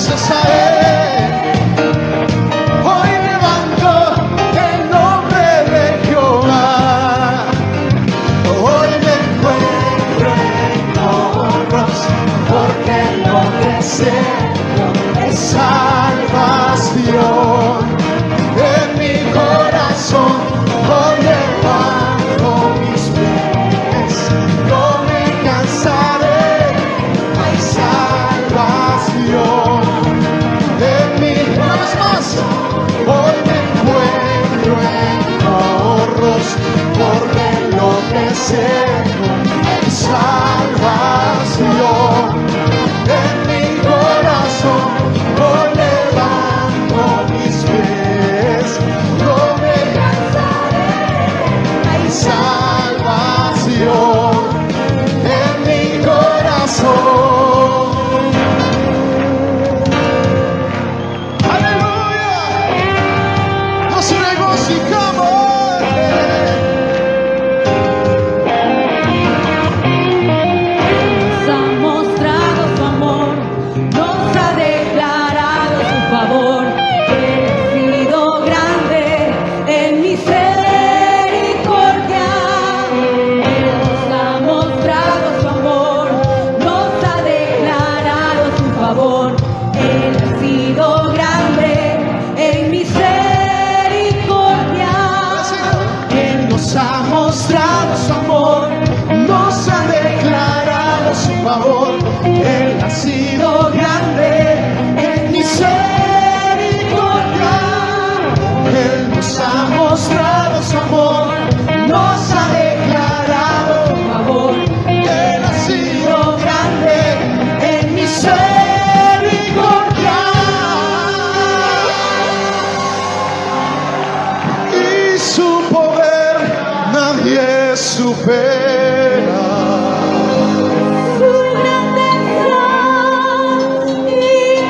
gracias a Él. Hoy levanto el nombre de Jehová. Hoy me encuentro en honros, porque lo que siento es salvación. En mi corazón hoy levanto mis pies, no me cansaré, hay salvación. En mis manos hoy me encuentro en ahorros, porque lo que siento es salvación. En mi corazón hoy levanto mis pies, no me cansaré, hay salvación. En mi corazón. ¡Aleluya! Nos regocijamos. Nos ha mostrado su amor, nos ha declarado su favor. Él ha sido grande en misericordia. Él nos ha mostrado su amor, nos ha declarado su favor. Él ha sido grande en misericordia. Él nos ha mostrado su amor, nos ha declarado su favor. Él ha sido grande en misericordia. Él nos ha mostrado su amor, nos ha declarado su favor. Él ha sido grande en misericordia. Y su poder nadie supera. Su grandeza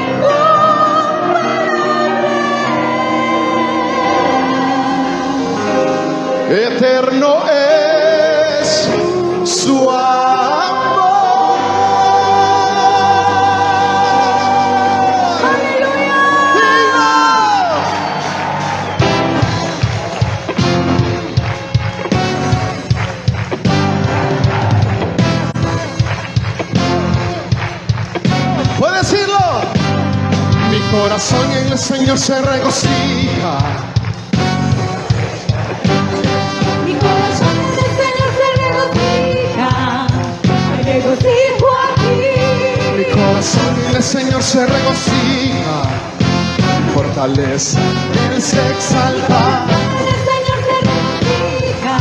incomparable. Eterno es su amor. ¡Aleluya! ¿Puede decirlo? Mi corazón en el Señor se regocija. Mi corazón en el Señor se regocija. Me regocijo aquí. Mi corazón en el Señor se regocija. Fortaleza, Él se exalta. En el Señor se regocija.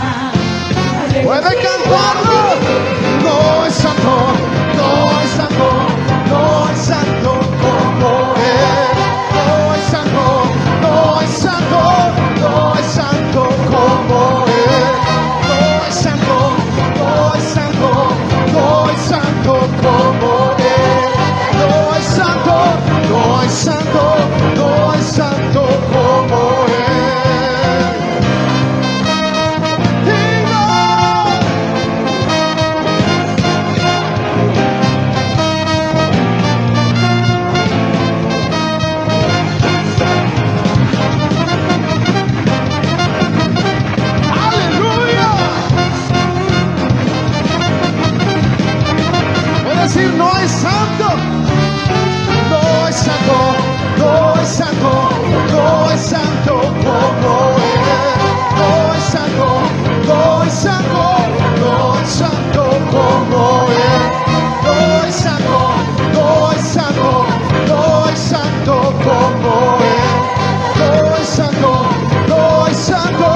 Me Puede regocijo cantarlo. No es santo, no es santo, no es santo como Él. No es santo, no es santo, no es santo como Él. No es santo, no es santo, no es santo como Él. No es santo, no es santo, no es santo como Él. Y no. ¡Aleluya! Puede decir, no es santo, no es santo, no es santo, no es santo como Él. No es santo, no es santo, no es santo como Él. No es santo, no es santo, no es santo como Él. No es santo, no es santo,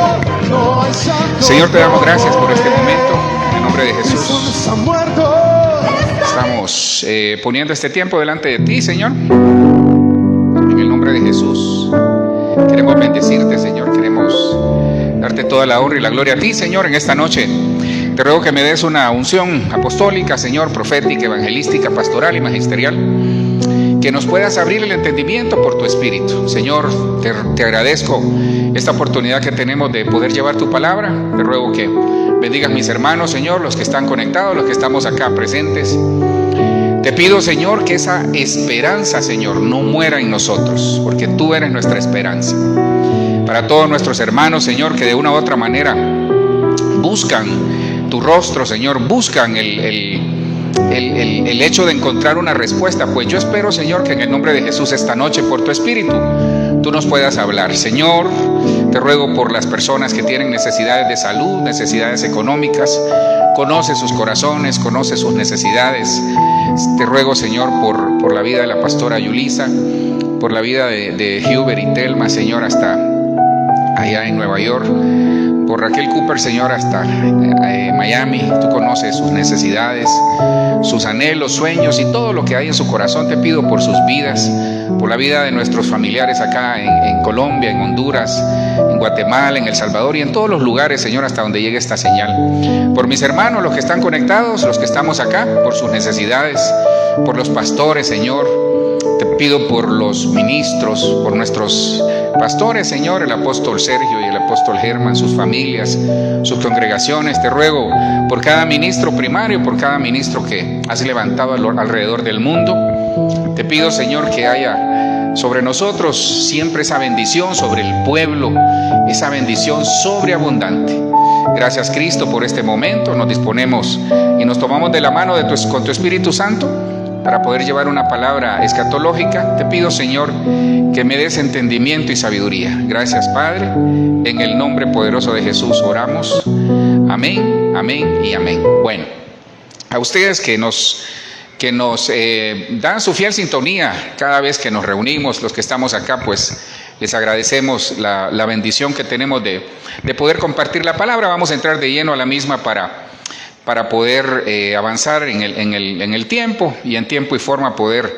no es santo. Señor, te damos gracias por este momento. En nombre de Jesús, Jesús ha muerto. estamos poniendo este tiempo delante de ti, Señor. En el nombre de Jesús, queremos bendecirte, Señor. Queremos darte toda la honra y la gloria a ti, Señor, en esta noche. Te ruego que me des una unción apostólica, Señor, profética, evangelística, pastoral y magisterial. Que nos puedas abrir el entendimiento por tu Espíritu. Señor, te agradezco esta oportunidad que tenemos de poder llevar tu palabra. Te ruego que bendigas mis hermanos, Señor, los que están conectados, los que estamos acá presentes. Te Te pido, Señor, que esa esperanza, Señor, no muera en nosotros, porque tú eres nuestra esperanza. Para todos nuestros hermanos, Señor, que de una u otra manera buscan tu rostro, Señor, buscan el hecho de encontrar una respuesta, pues yo espero, Señor, que en el nombre de Jesús esta noche, por tu Espíritu, tú nos puedas hablar. Señor, te ruego por las personas que tienen necesidades de salud, necesidades económicas. Conoce sus corazones, conoce sus necesidades. Te ruego, Señor, por la vida de la pastora Yulisa, por la vida de Hubert y Telma, Señor, hasta allá en Nueva York. Por Raquel Cooper, Señor, hasta Miami. Tú conoces sus necesidades, sus anhelos, sueños y todo lo que hay en su corazón. Te pido por sus vidas, por la vida de nuestros familiares acá en Colombia, en Honduras, en Guatemala, en El Salvador y en todos los lugares, Señor, hasta donde llegue esta señal. Por mis hermanos, los que están conectados, los que estamos acá, por sus necesidades, por los pastores, Señor. Te pido por los ministros, por nuestros pastores, Señor, el apóstol Sergio y el apóstol Germán, sus familias, sus congregaciones. Te ruego por cada ministro primario, por cada ministro que has levantado alrededor del mundo. Te pido, Señor, que haya sobre nosotros siempre esa bendición, sobre el pueblo, esa bendición sobreabundante. Gracias, Cristo, por este momento. Nos disponemos y nos tomamos de la mano con tu Espíritu Santo para poder llevar una palabra escatológica. Te pido, Señor, que me des entendimiento y sabiduría. Gracias, Padre. En el nombre poderoso de Jesús oramos. Amén, amén y amén. Bueno, a ustedes que nos dan su fiel sintonía cada vez que nos reunimos, los que estamos acá, pues les agradecemos la bendición que tenemos de poder compartir la palabra. Vamos a entrar de lleno a la misma para poder avanzar en el tiempo y en tiempo y forma poder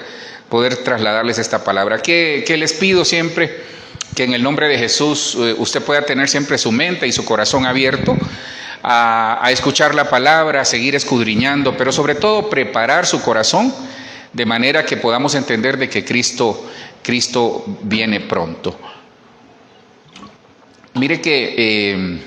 trasladarles esta palabra. Que les pido siempre que en el nombre de Jesús usted pueda tener siempre su mente y su corazón abierto a escuchar la palabra, a seguir escudriñando, pero sobre todo preparar su corazón de manera que podamos entender de que Cristo viene pronto. Mire que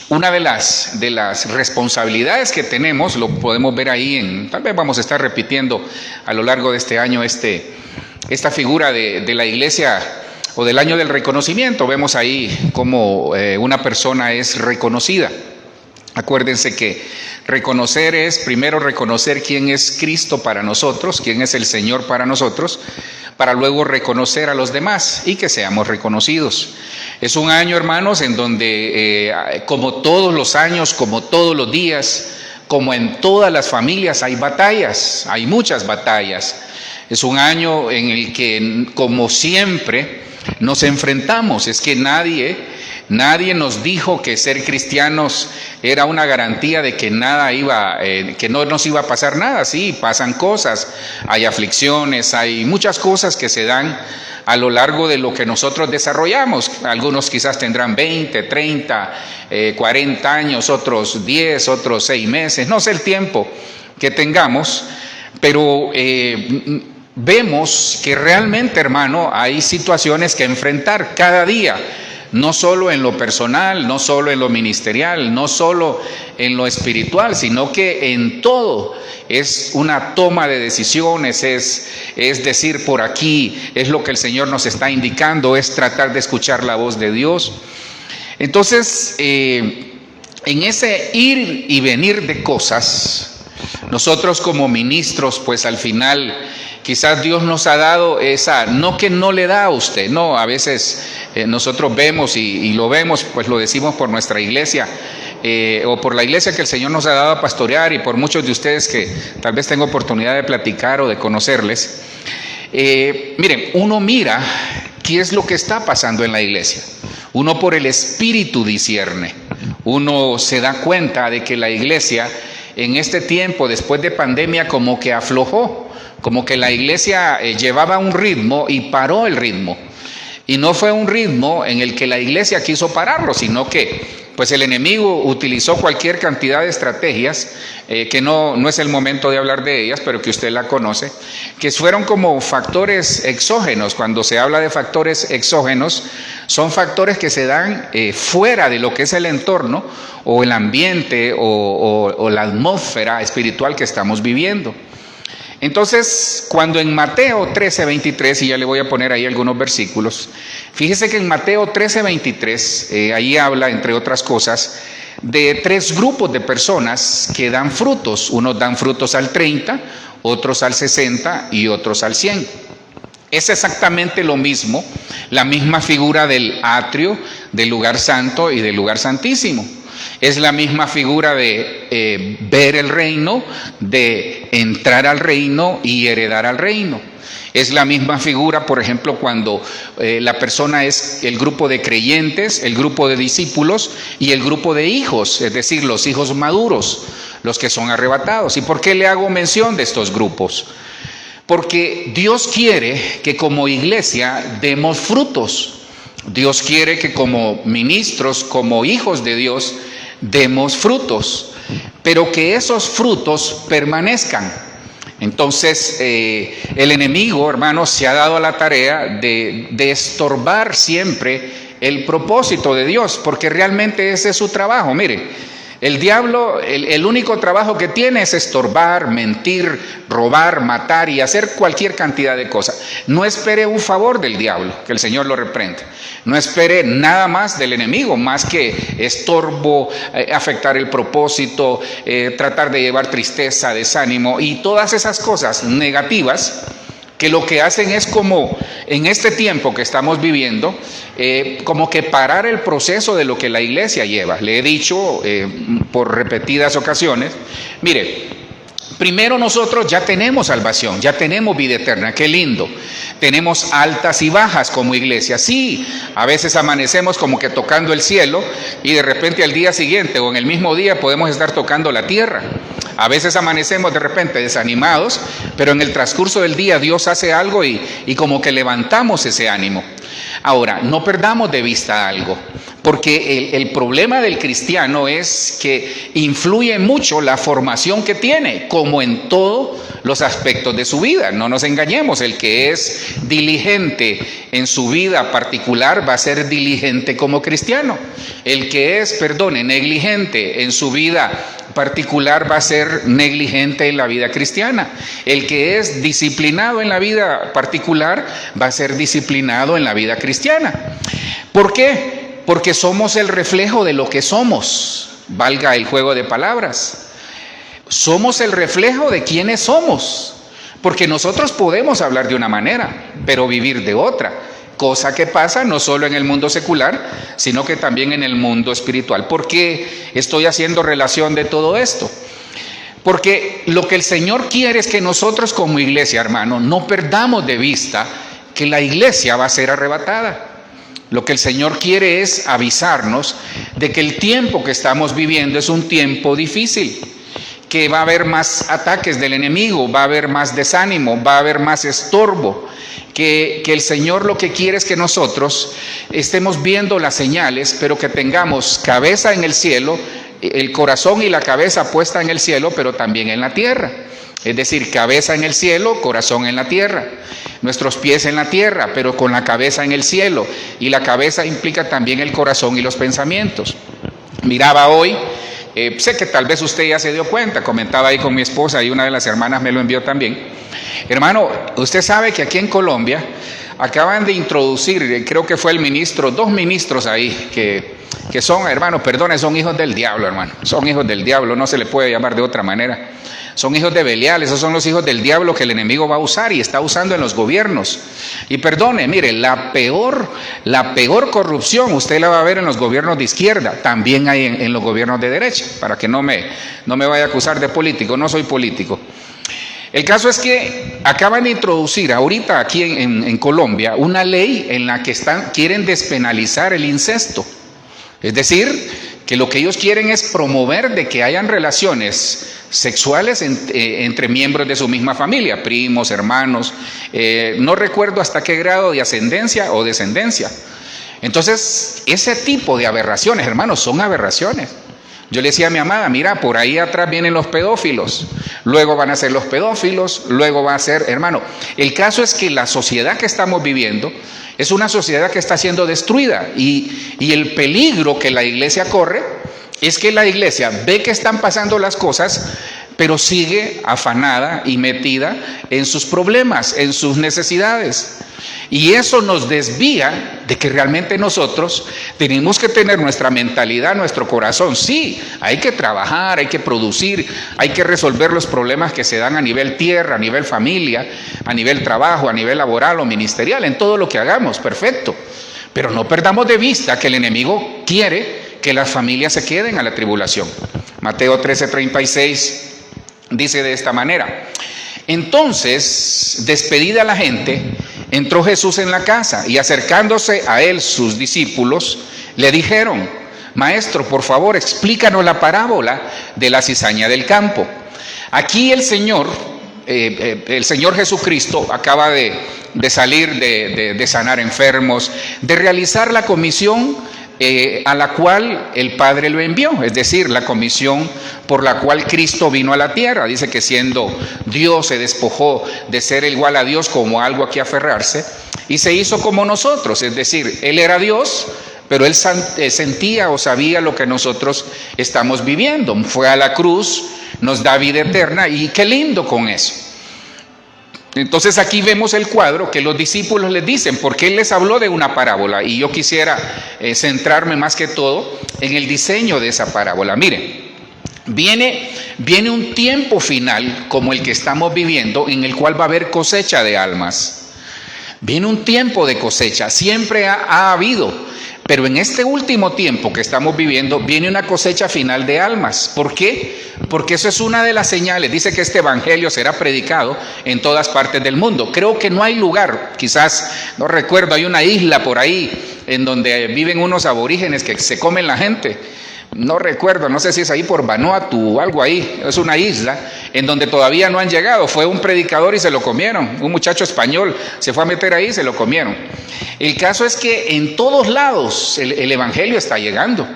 una de las responsabilidades que tenemos, lo podemos ver ahí, tal vez vamos a estar repitiendo a lo largo de este año esta figura de la iglesia o del año del reconocimiento. Vemos ahí cómo una persona es reconocida. Acuérdense que reconocer es primero reconocer quién es Cristo para nosotros, quién es el Señor para nosotros, para luego reconocer a los demás y que seamos reconocidos. Es un año, hermanos, en donde como todos los años, como todos los días, como en todas las familias hay batallas, hay muchas batallas. Es un año en el que, como siempre, nos enfrentamos. Es que nadie nos dijo que ser cristianos era una garantía de que que no nos iba a pasar nada. Sí, pasan cosas, hay aflicciones, hay muchas cosas que se dan a lo largo de lo que nosotros desarrollamos. Algunos quizás tendrán 20, 30, 40 años, otros 10, otros 6 meses, no sé el tiempo que tengamos, pero vemos que realmente, hermano, hay situaciones que enfrentar cada día. No solo en lo personal, no solo en lo ministerial, no solo en lo espiritual, sino que en todo es una toma de decisiones, es decir, por aquí, es lo que el Señor nos está indicando, es tratar de escuchar la voz de Dios. Entonces, en ese ir y venir de cosas, nosotros como ministros, pues al final quizás Dios nos ha dado esa, no que no le da a usted, no, a veces nosotros vemos y lo vemos, pues lo decimos por nuestra iglesia, o por la iglesia que el Señor nos ha dado a pastorear y por muchos de ustedes que tal vez tengo oportunidad de platicar o de conocerles. Miren, uno mira qué es lo que está pasando en la iglesia. Uno por el Espíritu discierne. Uno se da cuenta de que la iglesia en este tiempo, después de pandemia, como que aflojó, como que la iglesia llevaba un ritmo y paró el ritmo. Y no fue un ritmo en el que la iglesia quiso pararlo, sino que pues el enemigo utilizó cualquier cantidad de estrategias, que no es el momento de hablar de ellas, pero que usted la conoce, que fueron como factores exógenos. Cuando se habla de factores exógenos, son factores que se dan fuera de lo que es el entorno o el ambiente o la atmósfera espiritual que estamos viviendo. Entonces, cuando en Mateo 13:23, y ya le voy a poner ahí algunos versículos, fíjese que en Mateo 13:23, ahí habla, entre otras cosas, de 3 grupos de personas que dan frutos. Unos dan frutos al 30, otros al 60 y otros al 100. Es exactamente lo mismo, la misma figura del atrio, del lugar santo y del lugar santísimo. Es la misma figura de ver el reino, de entrar al reino y heredar al reino. Es la misma figura, por ejemplo, cuando la persona es el grupo de creyentes, el grupo de discípulos y el grupo de hijos, es decir, los hijos maduros, los que son arrebatados. ¿Y por qué le hago mención de estos grupos? Porque Dios quiere que como iglesia demos frutos. Dios quiere que como ministros, como hijos de Dios, demos frutos, pero que esos frutos permanezcan. Entonces, el enemigo, hermanos, se ha dado a la tarea de estorbar siempre el propósito de Dios, porque realmente ese es su trabajo. Mire, el diablo, el único trabajo que tiene es estorbar, mentir, robar, matar y hacer cualquier cantidad de cosas. No espere un favor del diablo, que el Señor lo reprenda. No espere nada más del enemigo, más que estorbo, afectar el propósito, tratar de llevar tristeza, desánimo y todas esas cosas negativas que lo que hacen es, como en este tiempo que estamos viviendo, como que parar el proceso de lo que la iglesia lleva. Le he dicho por repetidas ocasiones, mire, primero nosotros ya tenemos salvación, ya tenemos vida eterna, qué lindo. Tenemos altas y bajas como iglesia. Sí, a veces amanecemos como que tocando el cielo y de repente al día siguiente o en el mismo día podemos estar tocando la tierra. A veces amanecemos de repente desanimados, pero en el transcurso del día Dios hace algo y como que levantamos ese ánimo. Ahora, no perdamos de vista algo, porque el problema del cristiano es que influye mucho la formación que tiene, como en todos los aspectos de su vida. No nos engañemos, el que es diligente en su vida particular va a ser diligente como cristiano. El que es, negligente en su vida particular va a ser negligente en la vida cristiana. El que es disciplinado en la vida particular va a ser disciplinado en la vida cristiana. ¿Por qué? Porque somos el reflejo de lo que somos, valga el juego de palabras. Somos el reflejo de quiénes somos, porque nosotros podemos hablar de una manera, pero vivir de otra. Cosa que pasa no solo en el mundo secular, sino que también en el mundo espiritual. ¿Por qué estoy haciendo relación de todo esto? Porque lo que el Señor quiere es que nosotros como iglesia, hermano, no perdamos de vista que la iglesia va a ser arrebatada. Lo que el Señor quiere es avisarnos de que el tiempo que estamos viviendo es un tiempo difícil, que va a haber más ataques del enemigo, va a haber más desánimo, va a haber más estorbo. Que el Señor lo que quiere es que nosotros estemos viendo las señales, pero que tengamos cabeza en el cielo, el corazón y la cabeza puesta en el cielo, pero también en la tierra. Es decir, cabeza en el cielo, corazón en la tierra. Nuestros pies en la tierra, pero con la cabeza en el cielo. Y la cabeza implica también el corazón y los pensamientos. Miraba hoy, sé que tal vez usted ya se dio cuenta, comentaba ahí con mi esposa y una de las hermanas me lo envió también. Hermano, usted sabe que aquí en Colombia acaban de introducir, creo que fue el ministro, 2 ministros ahí que son, hermano, perdone, son hijos del diablo, hermano. Son hijos del diablo, no se le puede llamar de otra manera. Son hijos de Belial, esos son los hijos del diablo que el enemigo va a usar y está usando en los gobiernos. Y perdone, mire, la peor corrupción usted la va a ver en los gobiernos de izquierda, también hay en los gobiernos de derecha, para que no me vaya a acusar de político, no soy político. El caso es que acaban de introducir ahorita aquí en Colombia una ley en la que quieren despenalizar el incesto. Es decir, que lo que ellos quieren es promover de que hayan relaciones sexuales entre miembros de su misma familia, primos, hermanos, no recuerdo hasta qué grado de ascendencia o descendencia. Entonces, ese tipo de aberraciones, hermanos, son aberraciones. Yo le decía a mi amada, mira, por ahí atrás vienen los pedófilos, luego van a ser los pedófilos, luego va a ser, hermano, el caso es que la sociedad que estamos viviendo es una sociedad que está siendo destruida y el peligro que la iglesia corre es que la iglesia ve que están pasando las cosas, pero sigue afanada y metida en sus problemas, en sus necesidades. Y eso nos desvía de que realmente nosotros tenemos que tener nuestra mentalidad, nuestro corazón. Sí, hay que trabajar, hay que producir, hay que resolver los problemas que se dan a nivel tierra, a nivel familia, a nivel trabajo, a nivel laboral o ministerial, en todo lo que hagamos, perfecto. Pero no perdamos de vista que el enemigo quiere que las familias se queden a la tribulación. Mateo 13:36 dice de esta manera: entonces, despedida la gente, entró Jesús en la casa, y acercándose a él sus discípulos le dijeron: Maestro, por favor, explícanos la parábola de la cizaña del campo. Aquí el Señor Jesucristo acaba de salir de sanar enfermos, de realizar la comisión a la cual el Padre lo envió, es decir, la comisión por la cual Cristo vino a la tierra. Dice que siendo Dios se despojó de ser igual a Dios como algo a que aferrarse y se hizo como nosotros, es decir, Él era Dios, pero Él sentía o sabía lo que nosotros estamos viviendo. Fue a la cruz, nos da vida eterna, y qué lindo con eso. Entonces aquí vemos el cuadro que los discípulos les dicen, porque Él les habló de una parábola, y yo quisiera centrarme más que todo en el diseño de esa parábola. Miren, viene un tiempo final como el que estamos viviendo, en el cual va a haber cosecha de almas. Viene un tiempo de cosecha, siempre ha habido, pero en este último tiempo que estamos viviendo viene una cosecha final de almas. ¿Por qué? Porque eso es una de las señales. Dice que este evangelio será predicado en todas partes del mundo. Creo que no hay lugar, quizás, no recuerdo, hay una isla por ahí en donde viven unos aborígenes que se comen la gente. No recuerdo, no sé si es ahí por Vanuatu o algo ahí. Es una isla en donde todavía no han llegado. Fue un predicador y se lo comieron. Un muchacho español se fue a meter ahí y se lo comieron. El caso es que en todos lados el evangelio está llegando.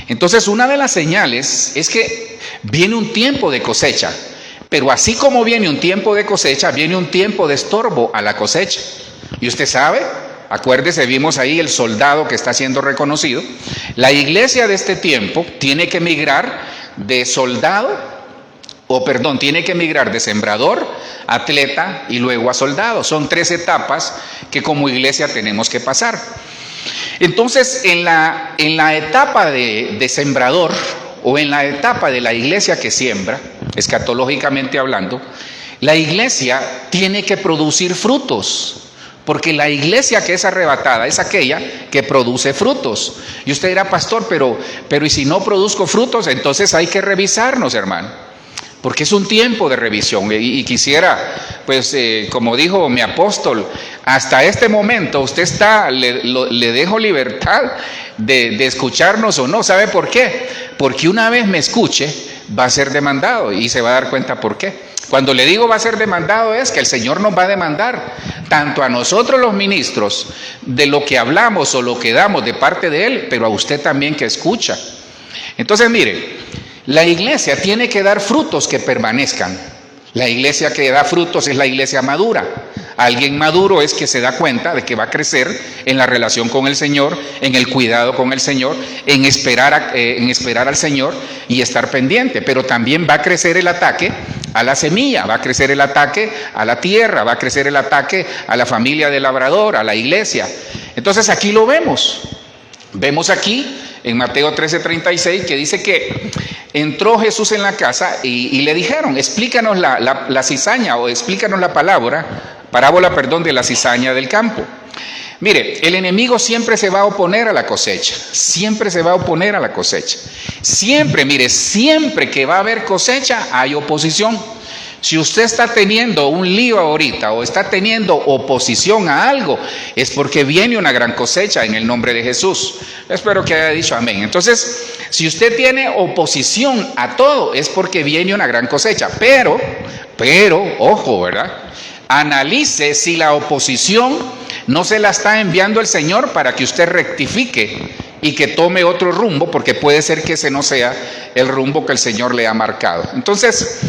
Entonces, una de las señales es que viene un tiempo de cosecha. Pero así como viene un tiempo de cosecha, viene un tiempo de estorbo a la cosecha. Y usted sabe, acuérdese, vimos ahí el soldado que está siendo reconocido. La iglesia de este tiempo tiene que migrar de tiene que migrar de sembrador, atleta y luego a soldado. Son 3 etapas que como iglesia tenemos que pasar. Entonces, en la etapa de sembrador, o en la etapa de la iglesia que siembra, escatológicamente hablando, la iglesia tiene que producir frutos. Porque la iglesia que es arrebatada es aquella que produce frutos. Y usted dirá, pastor, pero ¿y si no produzco frutos? Entonces hay que revisarnos, hermano. Porque es un tiempo de revisión. Y quisiera, pues, como dijo mi apóstol, hasta este momento usted le dejo libertad de escucharnos o no. ¿Sabe por qué? Porque una vez me escuche, va a ser demandado y se va a dar cuenta por qué. Cuando le digo va a ser demandado, es que el Señor nos va a demandar, tanto a nosotros los ministros, de lo que hablamos o lo que damos de parte de Él, pero a usted también que escucha. Entonces, mire, la iglesia tiene que dar frutos que permanezcan. La iglesia que da frutos es la iglesia madura. Alguien maduro es que se da cuenta de que va a crecer en la relación con el Señor, en el cuidado con el Señor, en esperar al Señor y estar pendiente. Pero también va a crecer el ataque a la semilla, va a crecer el ataque a la tierra, va a crecer el ataque a la familia del labrador, a la iglesia. Entonces aquí lo vemos. Vemos aquí en Mateo 13:36 que dice que entró Jesús en la casa y le dijeron, explícanos la cizaña, o explícanos la parábola de la cizaña del campo. Mire, el enemigo siempre se va a oponer a la cosecha, siempre se va a oponer a la cosecha. Siempre, mire, siempre que va a haber cosecha hay oposición. Si usted está teniendo un lío ahorita o está teniendo oposición a algo, es porque viene una gran cosecha en el nombre de Jesús. Espero que haya dicho amén. Entonces, si usted tiene oposición a todo, es porque viene una gran cosecha. Pero, ojo, ¿verdad? Analice si la oposición no se la está enviando el Señor para que usted rectifique y que tome otro rumbo, porque puede ser que ese no sea el rumbo que el Señor le ha marcado. Entonces,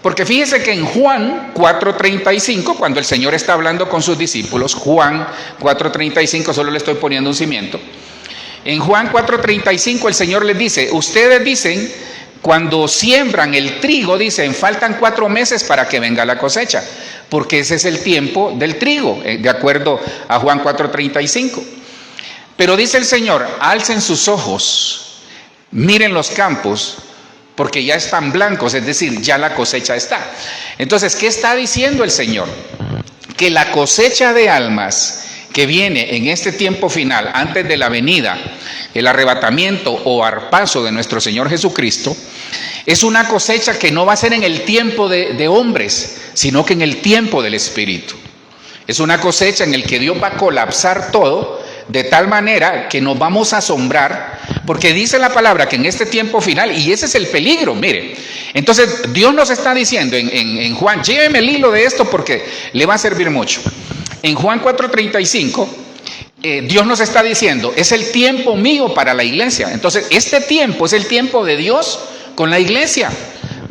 porque fíjese que en Juan 4:35, cuando el Señor está hablando con sus discípulos, Juan 4:35, solo le estoy poniendo un cimiento. En Juan 4:35 el Señor les dice, ustedes dicen, cuando siembran el trigo, dicen, faltan 4 meses para que venga la cosecha, porque ese es el tiempo del trigo, de acuerdo a Juan 4:35. Pero dice el Señor, alcen sus ojos, miren los campos, porque ya están blancos, es decir, ya la cosecha está. Entonces, ¿qué está diciendo el Señor? Que la cosecha de almas que viene en este tiempo final, antes de la venida, el arrebatamiento o arpazo de nuestro Señor Jesucristo, es una cosecha que no va a ser en el tiempo de hombres, sino que en el tiempo del Espíritu. Es una cosecha en el que Dios va a colapsar todo, de tal manera que nos vamos a asombrar, porque dice la palabra que en este tiempo final, y ese es el peligro, mire. Entonces Dios nos está diciendo en Juan, lléveme el hilo de esto porque le va a servir mucho. En Juan 4:35, Dios nos está diciendo, es el tiempo mío para la iglesia. Entonces este tiempo es el tiempo de Dios con la iglesia,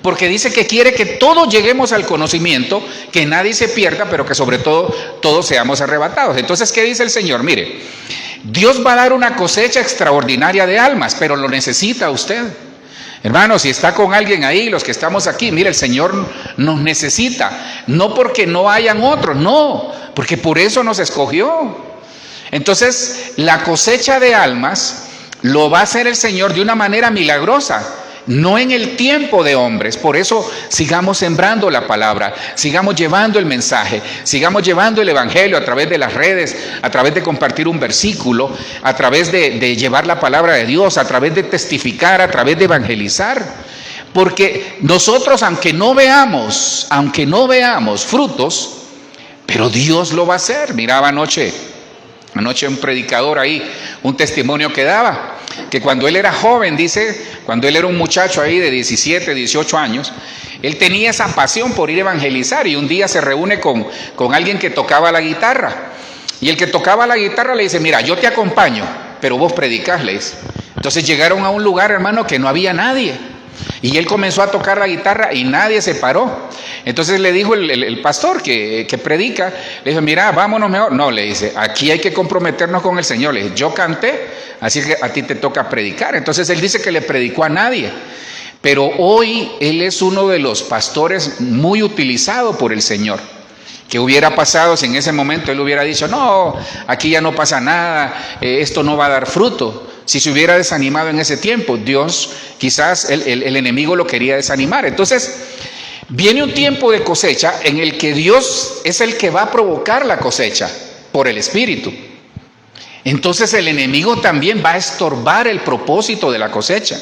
porque dice que quiere que todos lleguemos al conocimiento, que nadie se pierda, pero que sobre todo todos seamos arrebatados. Entonces, ¿qué dice el Señor? Mire, Dios va a dar una cosecha extraordinaria de almas, pero lo necesita usted. Hermanos, si está con alguien ahí, los que estamos aquí, mire, el Señor nos necesita, no porque no hayan otros, no, porque por eso nos escogió. Entonces, la cosecha de almas lo va a hacer el Señor de una manera milagrosa, no en el tiempo de hombres. Por eso sigamos sembrando la palabra, sigamos llevando el mensaje, sigamos llevando el evangelio a través de las redes, a través de compartir un versículo, a través de llevar la palabra de Dios, a través de testificar, a través de evangelizar. Porque nosotros, aunque no veamos frutos, pero Dios lo va a hacer. Miraba anoche un predicador ahí, un testimonio que daba, que cuando él era joven, dice, cuando él era un muchacho ahí de 17, 18 años, él tenía esa pasión por ir a evangelizar, y un día se reúne con alguien que tocaba la guitarra, y el que tocaba la guitarra le dice, mira, yo te acompaño, pero vos predicás, le dice. Entonces llegaron a un lugar, hermano, que no había nadie, y él comenzó a tocar la guitarra y nadie se paró. Entonces le dijo el pastor que predica, le dijo, mira, vámonos mejor. No, le dice, aquí hay que comprometernos con el Señor. Le dice, yo canté, así que a ti te toca predicar. Entonces él dice que le predicó a nadie, pero hoy él es uno de los pastores muy utilizado por el Señor. ¿Qué hubiera pasado si en ese momento él hubiera dicho, no, aquí ya no pasa nada, esto no va a dar fruto? Si se hubiera desanimado en ese tiempo, Dios, quizás el enemigo lo quería desanimar. Entonces, viene un tiempo de cosecha en el que Dios es el que va a provocar la cosecha por el Espíritu. Entonces el enemigo también va a estorbar el propósito de la cosecha.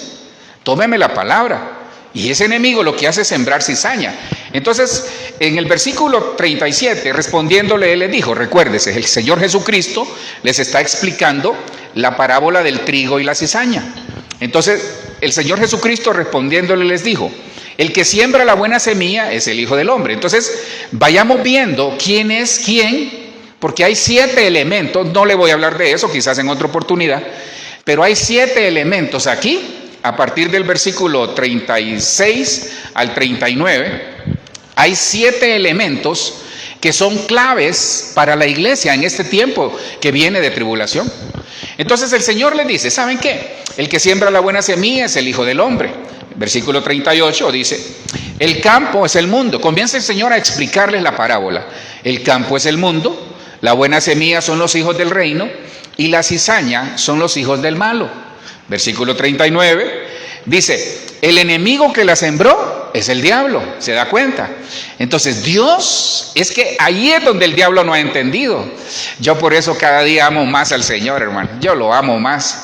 Tómeme la palabra. Y ese enemigo lo que hace es sembrar cizaña. Entonces, en el versículo 37, respondiéndole, él les dijo, recuérdese, el Señor Jesucristo les está explicando la parábola del trigo y la cizaña. Entonces, el Señor Jesucristo respondiéndole les dijo, el que siembra la buena semilla es el Hijo del Hombre. Entonces, vayamos viendo quién es quién, porque hay 7 elementos, no le voy a hablar de eso, quizás en otra oportunidad, pero hay 7 elementos aquí. A partir del versículo 36 al 39, hay 7 elementos que son claves para la iglesia en este tiempo que viene de tribulación. Entonces el Señor les dice, ¿saben qué? El que siembra la buena semilla es el Hijo del Hombre. Versículo 38 dice, el campo es el mundo. Comienza el Señor a explicarles la parábola. El campo es el mundo, la buena semilla son los hijos del reino y la cizaña son los hijos del malo. Versículo 39 dice, el enemigo que la sembró es el diablo, ¿se da cuenta? Entonces Dios, es que ahí es donde el diablo no ha entendido. Yo por eso cada día amo más al Señor, hermano, yo lo amo más,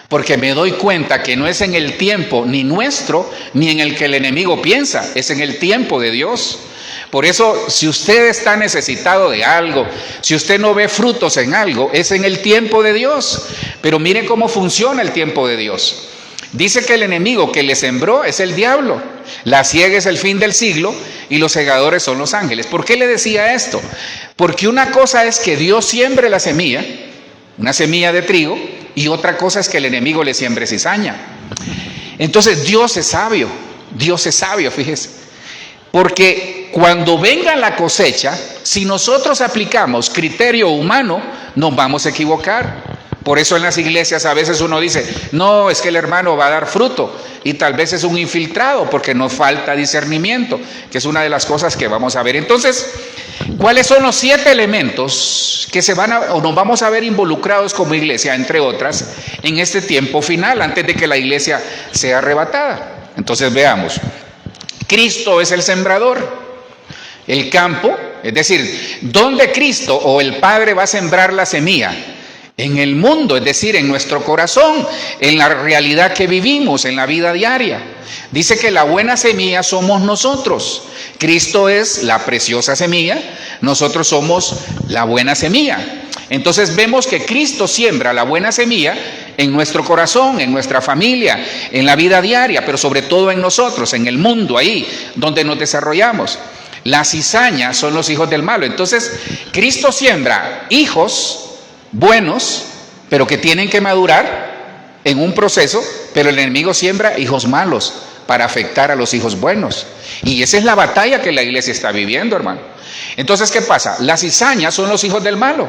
porque me doy cuenta que no es en el tiempo ni nuestro, ni en el que el enemigo piensa, es en el tiempo de Dios. Por eso, si usted está necesitado de algo, si usted no ve frutos en algo, es en el tiempo de Dios. Pero mire cómo funciona el tiempo de Dios. Dice que el enemigo que le sembró es el diablo, la siega es el fin del siglo y los segadores son los ángeles. ¿Por qué le decía esto? Porque una cosa es que Dios siembre la semilla, una semilla de trigo, y otra cosa es que el enemigo le siembre cizaña. Entonces Dios es sabio, fíjese. Porque cuando venga la cosecha, si nosotros aplicamos criterio humano, nos vamos a equivocar. Por eso en las iglesias a veces uno dice, no, es que el hermano va a dar fruto, y tal vez es un infiltrado porque nos falta discernimiento, que es una de las cosas que vamos a ver. Entonces, ¿cuáles son los 7 elementos que nos vamos a ver involucrados como iglesia, entre otras, en este tiempo final, antes de que la iglesia sea arrebatada? Entonces veamos. Cristo es el sembrador. El campo, es decir, ¿dónde Cristo o el Padre va a sembrar la semilla? En el mundo, es decir, en nuestro corazón, en la realidad que vivimos, en la vida diaria. Dice que la buena semilla somos nosotros. Cristo es la preciosa semilla, nosotros somos la buena semilla. Entonces vemos que Cristo siembra la buena semilla en nuestro corazón, en nuestra familia, en la vida diaria, pero sobre todo en nosotros, en el mundo, ahí donde nos desarrollamos. Las cizañas son los hijos del malo. Entonces, Cristo siembra hijos buenos, pero que tienen que madurar en un proceso, pero el enemigo siembra hijos malos para afectar a los hijos buenos. Y esa es la batalla que la iglesia está viviendo, hermano. Entonces, ¿qué pasa? Las cizañas son los hijos del malo.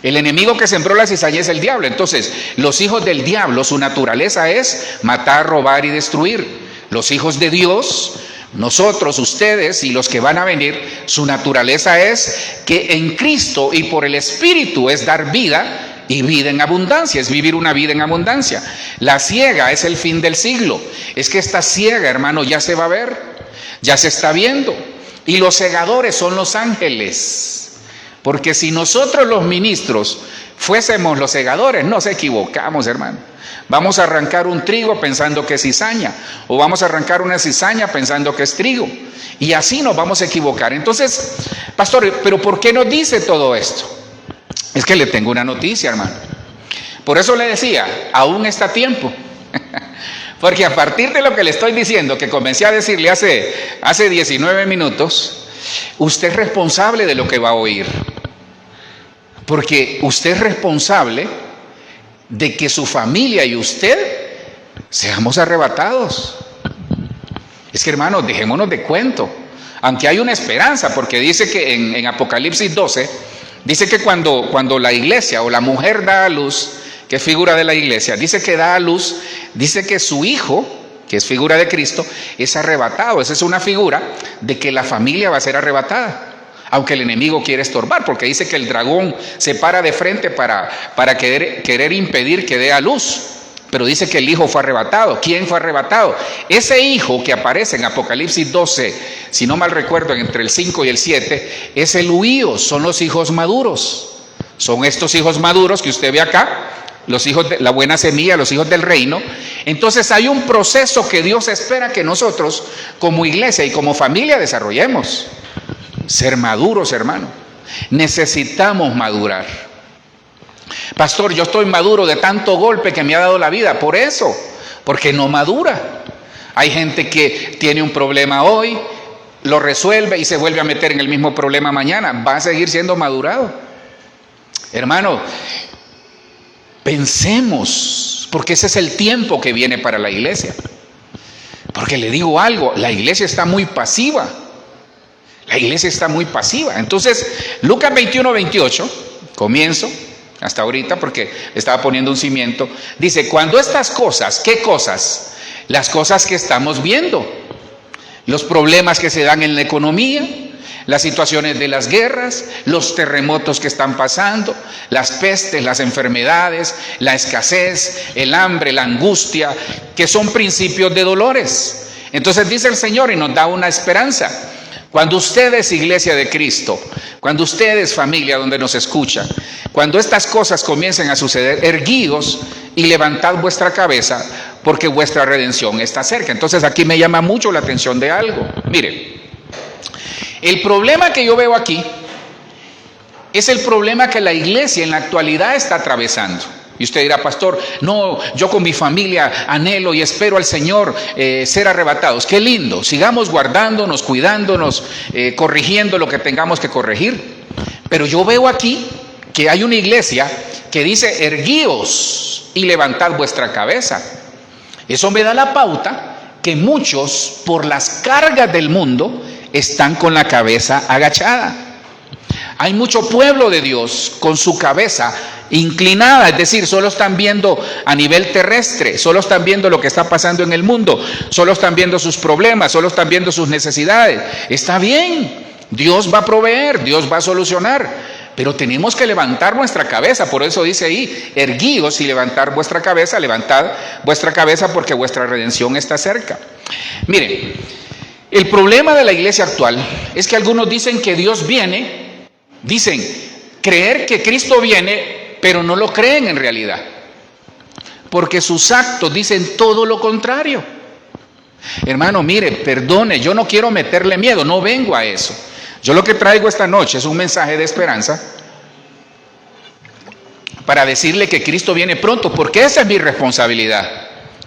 El enemigo que sembró la cizaña es el diablo. Entonces, los hijos del diablo, su naturaleza es matar, robar y destruir. Los hijos de Dios, nosotros, ustedes y los que van a venir, su naturaleza es que en Cristo y por el Espíritu es dar vida y vida en abundancia, es vivir una vida en abundancia. La siega es el fin del siglo. Es que esta siega, hermano, ya se va a ver, ya se está viendo. Y los segadores son los ángeles. Porque si nosotros los ministros fuésemos los segadores, nos equivocamos, hermano. Vamos a arrancar un trigo pensando que es cizaña, o vamos a arrancar una cizaña pensando que es trigo, y así nos vamos a equivocar. Entonces, pastor, ¿pero por qué nos dice todo esto? Es que le tengo una noticia, hermano. Por eso le decía, aún está a tiempo. Porque a partir de lo que le estoy diciendo, que comencé a decirle hace 19 minutos, usted es responsable de lo que va a oír. Porque usted es responsable de que su familia y usted seamos arrebatados. Es que, hermanos, dejémonos de cuento. Aunque hay una esperanza, porque dice que en Apocalipsis 12, dice que cuando la iglesia o la mujer da a luz, que es figura de la iglesia, dice que da a luz, dice que su hijo, que es figura de Cristo, es arrebatado. Esa es una figura de que la familia va a ser arrebatada. Aunque el enemigo quiere estorbar, porque dice que el dragón se para de frente para querer impedir que dé a luz. Pero dice que el hijo fue arrebatado. ¿Quién fue arrebatado? Ese hijo que aparece en Apocalipsis 12, si no mal recuerdo, entre el 5 y el 7, es el huío, son los hijos maduros. Son estos hijos maduros que usted ve acá, los hijos de la buena semilla, los hijos del reino. Entonces hay un proceso que Dios espera que nosotros, como iglesia y como familia, desarrollemos. Ser maduros, hermano. Necesitamos madurar. Pastor, yo estoy maduro de tanto golpe que me ha dado la vida. Por eso, porque no madura. Hay gente que tiene un problema hoy, lo resuelve y se vuelve a meter en el mismo problema mañana. Va a seguir siendo madurado. Hermano, pensemos, porque ese es el tiempo que viene para la iglesia. Porque le digo algo, la iglesia está muy pasiva. La iglesia está muy pasiva. Entonces, Lucas 21:28, comienzo hasta ahorita porque estaba poniendo un cimiento. Dice, cuando estas cosas, ¿qué cosas? Las cosas que estamos viendo. Los problemas que se dan en la economía, las situaciones de las guerras, los terremotos que están pasando, las pestes, las enfermedades, la escasez, el hambre, la angustia, que son principios de dolores. Entonces dice el Señor y nos da una esperanza. Cuando ustedes, iglesia de Cristo, cuando ustedes, familia donde nos escuchan, cuando estas cosas comiencen a suceder, erguíos y levantad vuestra cabeza, porque vuestra redención está cerca. Entonces aquí me llama mucho la atención de algo. Miren, el problema que yo veo aquí es el problema que la iglesia en la actualidad está atravesando. Y usted dirá, pastor, no, yo con mi familia anhelo y espero al Señor ser arrebatados. Qué lindo, sigamos guardándonos, cuidándonos, corrigiendo lo que tengamos que corregir. Pero yo veo aquí que hay una iglesia que dice, erguíos y levantad vuestra cabeza. Eso me da la pauta que muchos, por las cargas del mundo, están con la cabeza agachada. Hay mucho pueblo de Dios con su cabeza inclinada, es decir, solo están viendo a nivel terrestre, solo están viendo lo que está pasando en el mundo, solo están viendo sus problemas, solo están viendo sus necesidades. Está bien, Dios va a proveer, Dios va a solucionar, pero tenemos que levantar nuestra cabeza. Por eso dice ahí, erguíos y levantar vuestra cabeza, levantad vuestra cabeza porque vuestra redención está cerca. Miren, el problema de la iglesia actual es que algunos dicen que Dios viene, dicen creer que Cristo viene, pero no lo creen en realidad, porque sus actos dicen todo lo contrario. Hermano, mire, perdone, yo no quiero meterle miedo, no vengo a eso. Yo lo que traigo esta noche es un mensaje de esperanza para decirle que Cristo viene pronto, porque esa es mi responsabilidad.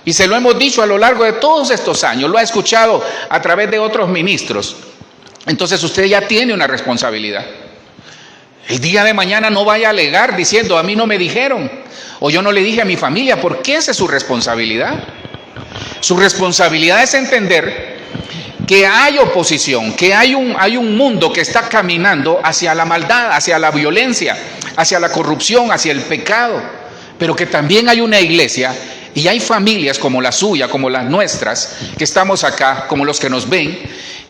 Y se lo hemos dicho a lo largo de todos estos años, lo ha escuchado a través de otros ministros. Entonces usted ya tiene una responsabilidad. El día de mañana no vaya a alegar diciendo, a mí no me dijeron, o yo no le dije a mi familia, porque esa es su responsabilidad. Su responsabilidad es entender que hay oposición, que hay un mundo que está caminando hacia la maldad, hacia la violencia, hacia la corrupción, hacia el pecado, pero que también hay una iglesia y hay familias como la suya, como las nuestras, que estamos acá, como los que nos ven,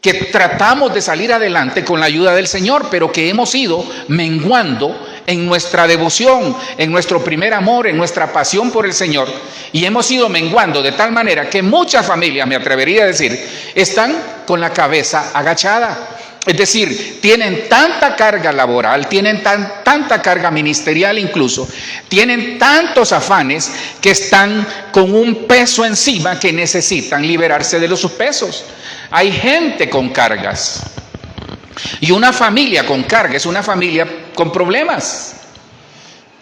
que tratamos de salir adelante con la ayuda del Señor, pero que hemos ido menguando en nuestra devoción, en nuestro primer amor, en nuestra pasión por el Señor, y hemos ido menguando de tal manera que muchas familias, me atrevería a decir, están con la cabeza agachada. Es decir, tienen tanta carga laboral, tienen tanta carga ministerial incluso, tienen tantos afanes que están con un peso encima que necesitan liberarse de sus pesos. Hay gente con cargas. Y una familia con carga es una familia con problemas.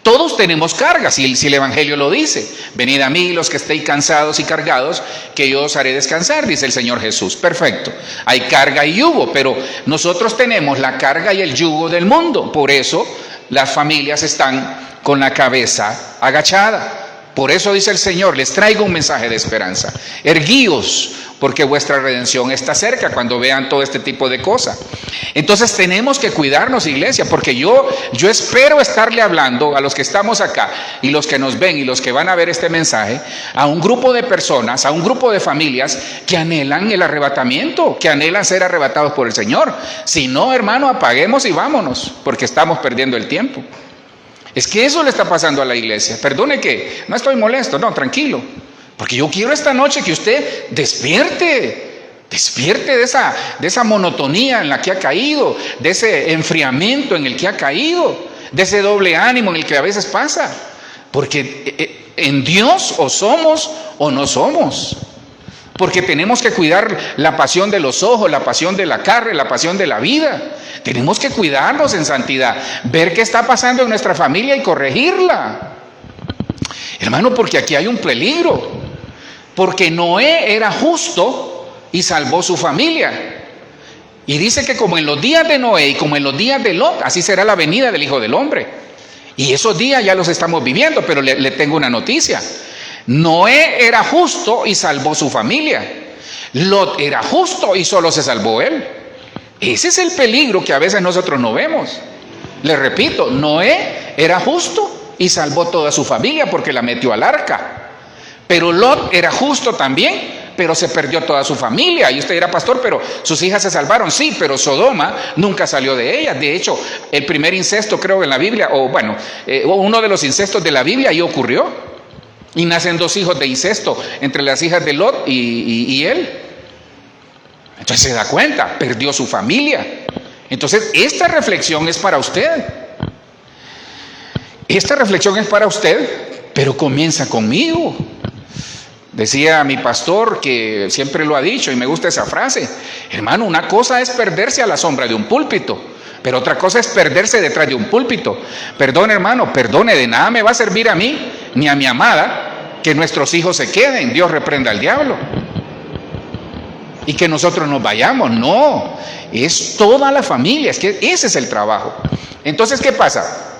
Todos tenemos cargas, si el Evangelio lo dice. Venid a mí los que estéis cansados y cargados, que yo os haré descansar, dice el Señor Jesús. Perfecto. Hay carga y yugo, pero nosotros tenemos la carga y el yugo del mundo. Por eso las familias están con la cabeza agachada. Por eso dice el Señor, les traigo un mensaje de esperanza. Erguíos, porque vuestra redención está cerca, cuando vean todo este tipo de cosas. Entonces tenemos que cuidarnos, iglesia, porque yo espero estarle hablando a los que estamos acá y los que nos ven y los que van a ver este mensaje, a un grupo de personas, a un grupo de familias que anhelan el arrebatamiento, que anhelan ser arrebatados por el Señor. Si no, hermano, apaguemos y vámonos, porque estamos perdiendo el tiempo. Es que eso le está pasando a la iglesia. Perdone que no estoy molesto, no, tranquilo. Porque yo quiero esta noche que usted despierte de esa monotonía en la que ha caído, de ese enfriamiento en el que ha caído, de ese doble ánimo en el que a veces pasa. Porque en Dios o somos o no somos. Porque tenemos que cuidar la pasión de los ojos, la pasión de la carne, la pasión de la vida. Tenemos que cuidarnos en santidad, ver qué está pasando en nuestra familia y corregirla. Hermano, porque aquí hay un peligro. Porque Noé era justo y salvó su familia. Y dice que como en los días de Noé y como en los días de Lot, así será la venida del Hijo del Hombre. Y esos días ya los estamos viviendo, pero le tengo una noticia. Noé era justo y salvó su familia. Lot era justo y solo se salvó él. Ese es el peligro que a veces nosotros no vemos. Le repito, Noé era justo y salvó toda su familia porque la metió al arca. Pero Lot era justo también, pero se perdió toda su familia. Y usted dirá, pastor, pero sus hijas se salvaron. Sí, pero Sodoma nunca salió de ella. De hecho, el primer incesto, creo, en la Biblia, uno de los incestos de la Biblia ahí ocurrió. Y nacen 2 hijos de incesto entre las hijas de Lot y él. Entonces se da cuenta, perdió su familia. Entonces esta reflexión es para usted. Esta reflexión es para usted, pero comienza conmigo. Decía mi pastor, que siempre lo ha dicho y me gusta esa frase: hermano, una cosa es perderse a la sombra de un púlpito, pero otra cosa es perderse detrás de un púlpito. Perdone, hermano, perdone, de nada me va a servir a mí ni a mi amada que nuestros hijos se queden, Dios reprenda al diablo, y que nosotros nos vayamos. No, es toda la familia, es que ese es el trabajo. Entonces, ¿qué pasa?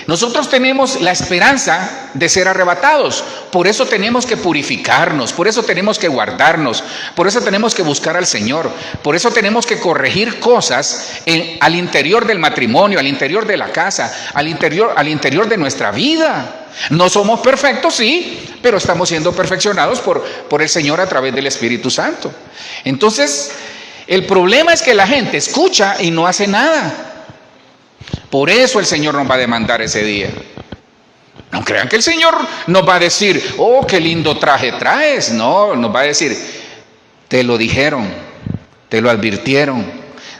Nosotros tenemos la esperanza de ser arrebatados, por eso tenemos que purificarnos, por eso tenemos que guardarnos, por eso tenemos que buscar al Señor, por eso tenemos que corregir cosas al interior del matrimonio, al interior de la casa, al interior de nuestra vida. No somos perfectos, sí, pero estamos siendo perfeccionados por el Señor a través del Espíritu Santo. Entonces, el problema es que la gente escucha y no hace nada. Por eso el Señor nos va a demandar ese día. No crean que el Señor nos va a decir, oh, qué lindo traje traes. No, nos va a decir, te lo dijeron, te lo advirtieron,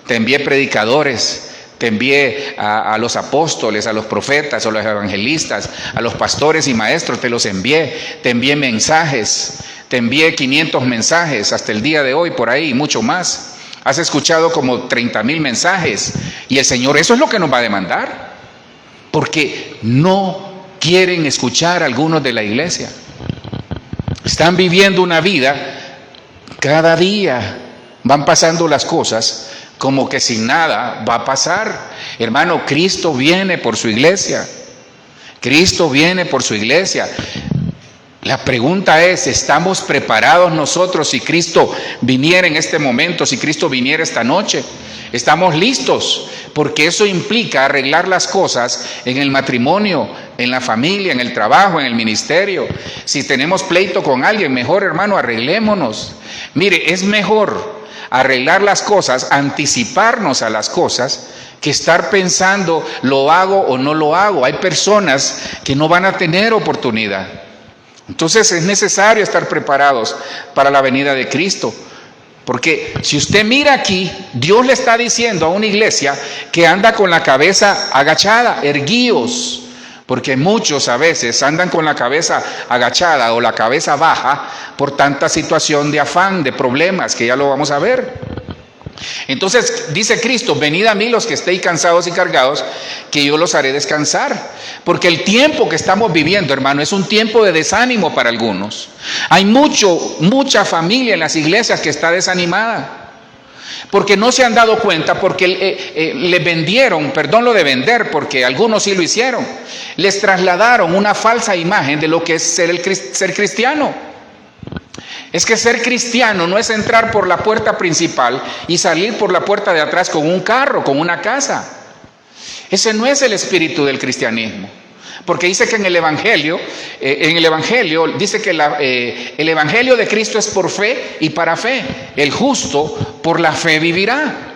te envié predicadores, te envié a los apóstoles, a los profetas, a los evangelistas, a los pastores y maestros, te los envié, te envié mensajes, te envié 500 mensajes hasta el día de hoy, por ahí, mucho más. Has escuchado como 30,000 mensajes y el Señor eso es lo que nos va a demandar, porque no quieren escuchar a algunos de la iglesia. Están viviendo una vida, cada día van pasando las cosas como que sin nada va a pasar. Hermano, Cristo viene por su iglesia. Cristo viene por su iglesia. La pregunta es, ¿estamos preparados nosotros si Cristo viniera en este momento, si Cristo viniera esta noche? ¿Estamos listos? Porque eso implica arreglar las cosas en el matrimonio, en la familia, en el trabajo, en el ministerio. Si tenemos pleito con alguien, mejor, hermano, arreglémonos. Mire, es mejor arreglar las cosas, anticiparnos a las cosas, que estar pensando, ¿lo hago o no lo hago? Hay personas que no van a tener oportunidad. Entonces es necesario estar preparados para la venida de Cristo. Porque si usted mira aquí, Dios le está diciendo a una iglesia que anda con la cabeza agachada, erguíos. Porque muchos a veces andan con la cabeza agachada o la cabeza baja por tanta situación de afán, de problemas, que ya lo vamos a ver. Entonces dice Cristo, venid a mí los que estéis cansados y cargados, que yo los haré descansar. Porque el tiempo que estamos viviendo, hermano, es un tiempo de desánimo para algunos. Hay mucha familia en las iglesias que está desanimada. Porque no se han dado cuenta, porque le vendieron, perdón lo de vender, porque algunos sí lo hicieron. Les trasladaron una falsa imagen de lo que es ser cristiano. Es que ser cristiano no es entrar por la puerta principal y salir por la puerta de atrás con un carro, con una casa. Ese no es el espíritu del cristianismo. Porque dice que en el Evangelio dice que el Evangelio de Cristo es por fe y para fe. El justo por la fe vivirá.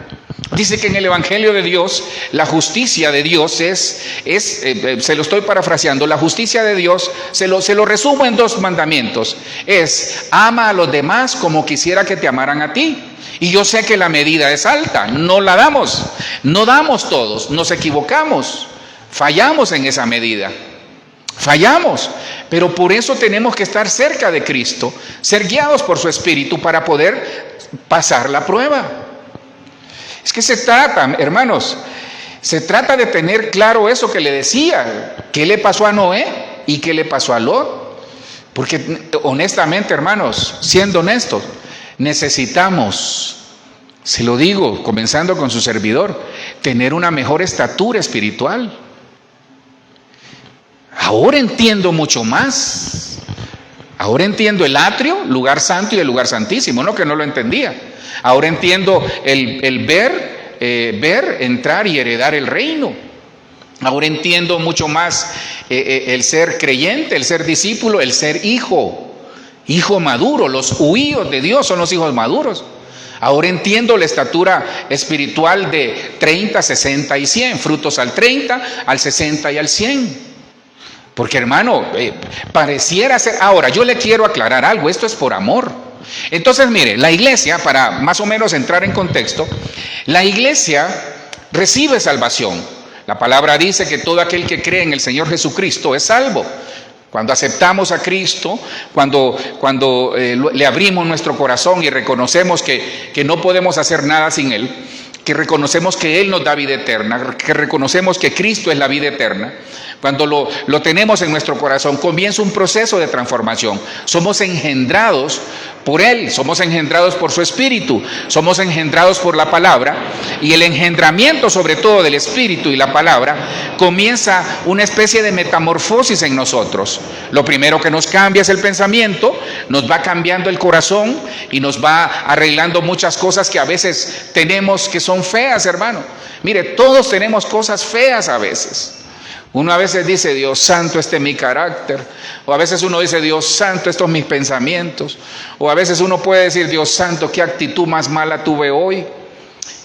Dice que en el Evangelio de Dios, la justicia de Dios se lo estoy parafraseando, la justicia de Dios, se lo resumo en 2 mandamientos. Es, ama a los demás como quisiera que te amaran a ti. Y yo sé que la medida es alta, no la damos, no damos todos, nos equivocamos, fallamos en esa medida. Fallamos, pero por eso tenemos que estar cerca de Cristo, ser guiados por su Espíritu para poder pasar la prueba. Es que se trata, hermanos, se trata de tener claro eso que le decía, qué le pasó a Noé y qué le pasó a Lot. Porque honestamente, hermanos, siendo honestos, necesitamos, se lo digo, comenzando con su servidor, tener una mejor estatura espiritual. Ahora entiendo mucho más. Ahora entiendo el atrio, lugar santo, y el lugar santísimo, no que no lo entendía. Ahora entiendo el ver, entrar y heredar el reino. Ahora entiendo mucho más el ser creyente, el ser discípulo, el ser hijo maduro. Los huíos de Dios son los hijos maduros. Ahora entiendo la estatura espiritual de 30, 60 y 100, frutos al 30, al 60 y al 100. Porque hermano, pareciera ser... Ahora, yo le quiero aclarar algo, esto es por amor. Entonces, mire, la iglesia, para más o menos entrar en contexto, la iglesia recibe salvación. La palabra dice que todo aquel que cree en el Señor Jesucristo es salvo. Cuando aceptamos a Cristo, cuando le abrimos nuestro corazón y reconocemos que no podemos hacer nada sin Él, que reconocemos que Él nos da vida eterna, que reconocemos que Cristo es la vida eterna, cuando lo tenemos en nuestro corazón, comienza un proceso de transformación. Somos engendrados por Él, somos engendrados por su Espíritu, somos engendrados por la palabra, y el engendramiento sobre todo del Espíritu y la palabra comienza una especie de metamorfosis en nosotros. Lo primero que nos cambia es el pensamiento, nos va cambiando el corazón y nos va arreglando muchas cosas que a veces tenemos que son feas, hermano. Mire, todos tenemos cosas feas a veces. Uno a veces dice, Dios santo, este es mi carácter. O a veces uno dice, Dios santo, estos son mis pensamientos. O a veces uno puede decir, Dios santo, qué actitud más mala tuve hoy.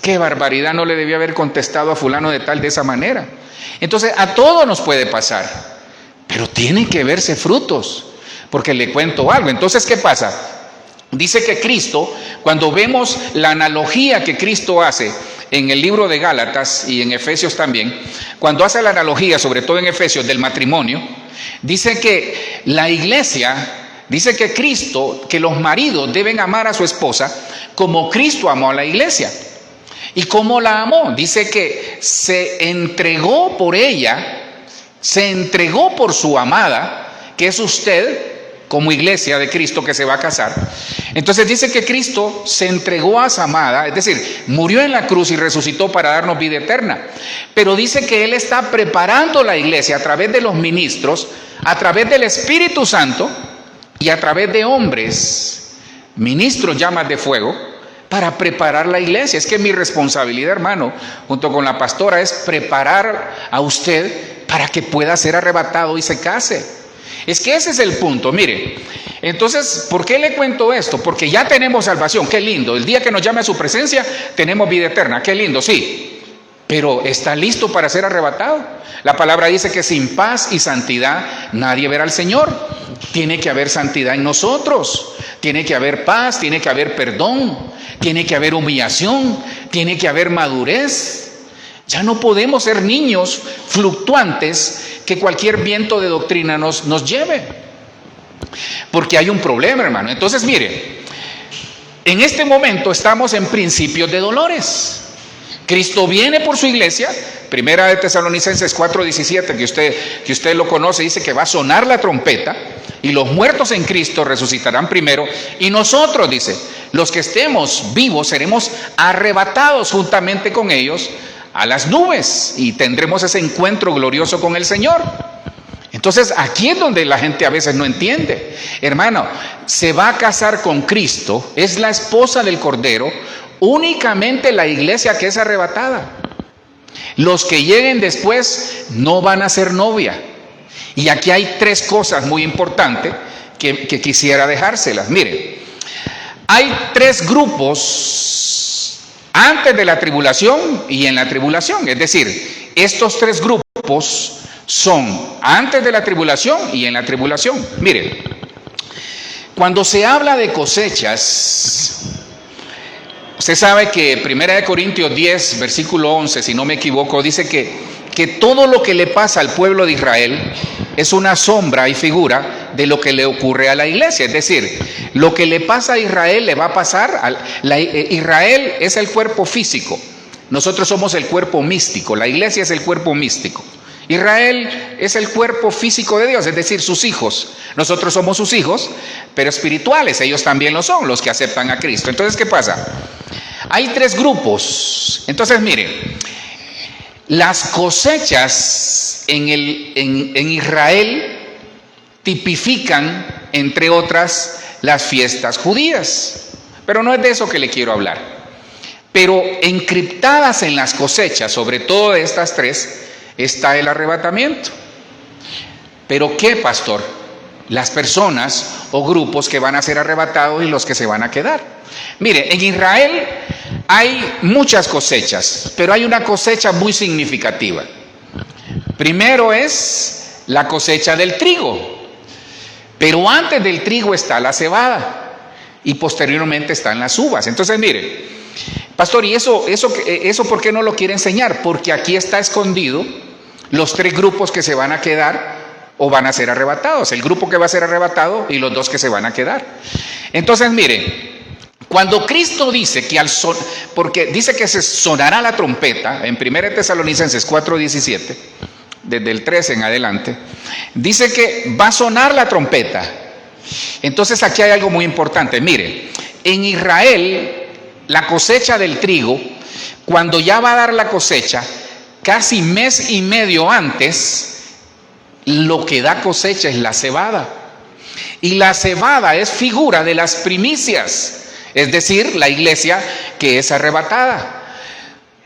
Qué barbaridad, no le debía haber contestado a fulano de tal de esa manera. Entonces a todo nos puede pasar, pero tienen que verse frutos. Porque le cuento algo. Entonces, ¿qué pasa? Dice que Cristo, cuando vemos la analogía que Cristo hace en el libro de Gálatas y en Efesios también, cuando hace la analogía, sobre todo en Efesios, del matrimonio, dice que la iglesia, dice que Cristo, que los maridos deben amar a su esposa como Cristo amó a la iglesia. ¿Y cómo la amó? Dice que se entregó por ella, se entregó por su amada, que es usted, como iglesia de Cristo que se va a casar. Entonces dice que Cristo se entregó a su amada, es decir, murió en la cruz y resucitó para darnos vida eterna. Pero dice que Él está preparando la iglesia a través de los ministros, a través del Espíritu Santo y a través de hombres, ministros llamas de fuego, para preparar la iglesia. Es que mi responsabilidad, hermano, junto con la pastora, es preparar a usted para que pueda ser arrebatado y se case. Es que ese es el punto, mire. Entonces, ¿por qué le cuento esto? Porque ya tenemos salvación, qué lindo. El día que nos llame a su presencia, tenemos vida eterna, qué lindo, sí. Pero ¿está listo para ser arrebatado? La palabra dice que sin paz y santidad nadie verá al Señor. Tiene que haber santidad en nosotros. Tiene que haber paz, tiene que haber perdón, tiene que haber humillación, tiene que haber madurez. Ya no podemos ser niños fluctuantes que cualquier viento de doctrina nos lleve. Porque hay un problema, hermano. Entonces, mire, en este momento estamos en principios de dolores. Cristo viene por su iglesia. Primera de Tesalonicenses 4:17, que usted lo conoce, dice que va a sonar la trompeta y los muertos en Cristo resucitarán primero. Y nosotros, dice, los que estemos vivos seremos arrebatados juntamente con ellos a las nubes y tendremos ese encuentro glorioso con el Señor. Entonces aquí es donde la gente a veces no entiende. Hermano, se va a casar con Cristo, es la esposa del Cordero, únicamente la iglesia que es arrebatada. Los que lleguen después no van a ser novia. Y aquí hay tres cosas muy importantes que quisiera dejárselas. Mire, hay tres grupos antes de la tribulación y en la tribulación. Es decir, estos tres grupos son antes de la tribulación y en la tribulación. Mire, cuando se habla de cosechas, usted sabe que 1 Corintios 10, versículo 11, si no me equivoco, dice que todo lo que le pasa al pueblo de Israel es una sombra y figura de lo que le ocurre a la iglesia. Es decir, lo que le pasa a Israel le va a pasar Israel es el cuerpo físico, nosotros somos el cuerpo místico, la iglesia es el cuerpo místico. Israel es el cuerpo físico de Dios, es decir, sus hijos. Nosotros somos sus hijos, pero espirituales, ellos también lo son, los que aceptan a Cristo. Entonces, ¿qué pasa? Hay tres grupos. Entonces, mire, las cosechas en Israel tipifican, entre otras, las fiestas judías. Pero no es de eso que le quiero hablar. Pero encriptadas en las cosechas, sobre todo de estas tres, está el arrebatamiento. ¿Pero qué, pastor? Las personas o grupos que van a ser arrebatados y los que se van a quedar. Mire, en Israel hay muchas cosechas, pero hay una cosecha muy significativa. Primero es la cosecha del trigo, pero antes del trigo está la cebada y posteriormente están las uvas. Entonces, mire, pastor, ¿y eso por qué no lo quiere enseñar? Porque aquí está escondido los tres grupos que se van a quedar o van a ser arrebatados. El grupo que va a ser arrebatado y los dos que se van a quedar. Entonces, mire, cuando Cristo dice que porque dice que se sonará la trompeta, en 1 Tesalonicenses 4:17, desde el 13 en adelante, dice que va a sonar la trompeta Entonces aquí hay algo muy importante. Mire, en Israel la cosecha del trigo, cuando ya va a dar la cosecha, casi mes y medio antes, lo que da cosecha es la cebada. Y la cebada es figura de las primicias, es decir, la iglesia que es arrebatada.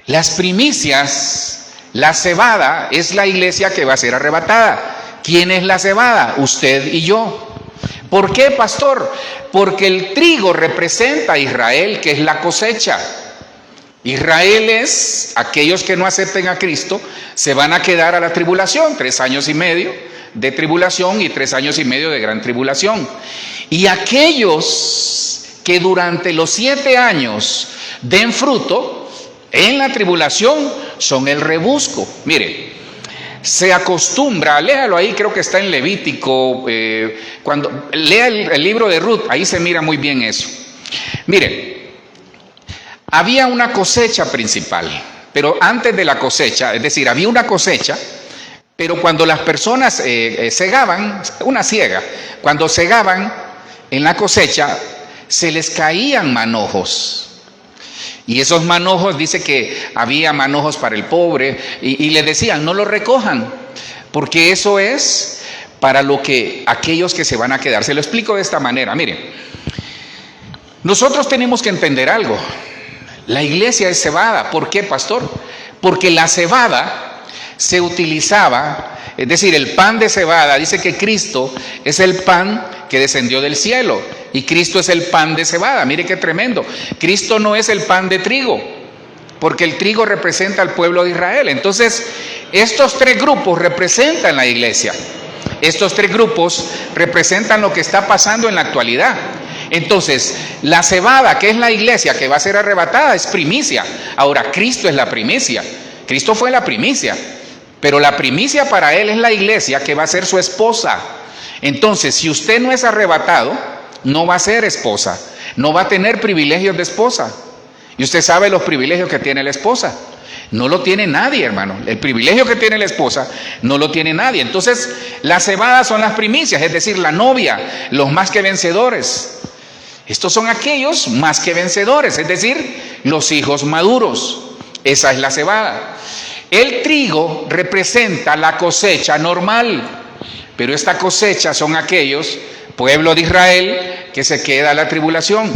Las primicias, la cebada es la iglesia que va a ser arrebatada. ¿Quién es la cebada? Usted y yo. ¿Por qué, pastor? Porque el trigo representa a Israel, que es la cosecha. Israel es aquellos que no acepten a Cristo, se van a quedar a la tribulación, 3 años y medio de tribulación y 3 años y medio de gran tribulación. Y aquellos que durante los 7 años den fruto en la tribulación son el rebusco. Mire, se acostumbra, léalo ahí, creo que está en Levítico, cuando lea el libro de Ruth, ahí se mira muy bien eso. Mire, había una cosecha principal, pero antes de la cosecha, es decir, había una cosecha, pero cuando las personas segaban, una siega, cuando segaban en la cosecha, se les caían manojos. Y esos manojos, dice que había manojos para el pobre, y le decían, no lo recojan, porque eso es para lo que aquellos que se van a quedar. Se lo explico de esta manera. Miren, nosotros tenemos que entender algo. La iglesia es cebada. ¿Por qué, pastor? Porque la cebada se utilizaba, es decir, el pan de cebada, dice que Cristo es el pan que descendió del cielo, y Cristo es el pan de cebada. Mire qué tremendo. Cristo no es el pan de trigo, porque el trigo representa al pueblo de Israel. Entonces, estos 3 grupos representan la iglesia. Estos 3 grupos representan lo que está pasando en la actualidad. Entonces, la cebada, que es la iglesia que va a ser arrebatada, es primicia. Ahora, Cristo es la primicia. Cristo fue la primicia, pero la primicia para Él es la iglesia que va a ser su esposa. Entonces, si usted no es arrebatado, no va a ser esposa, no va a tener privilegios de esposa. Y usted sabe los privilegios que tiene la esposa. No lo tiene nadie, hermano. El privilegio que tiene la esposa no lo tiene nadie. Entonces, las cebadas son las primicias, es decir, la novia, los más que vencedores. Estos son aquellos más que vencedores, es decir, los hijos maduros. Esa es la cebada. El trigo representa la cosecha normal, pero esta cosecha son aquellos, pueblo de Israel, que se queda a la tribulación.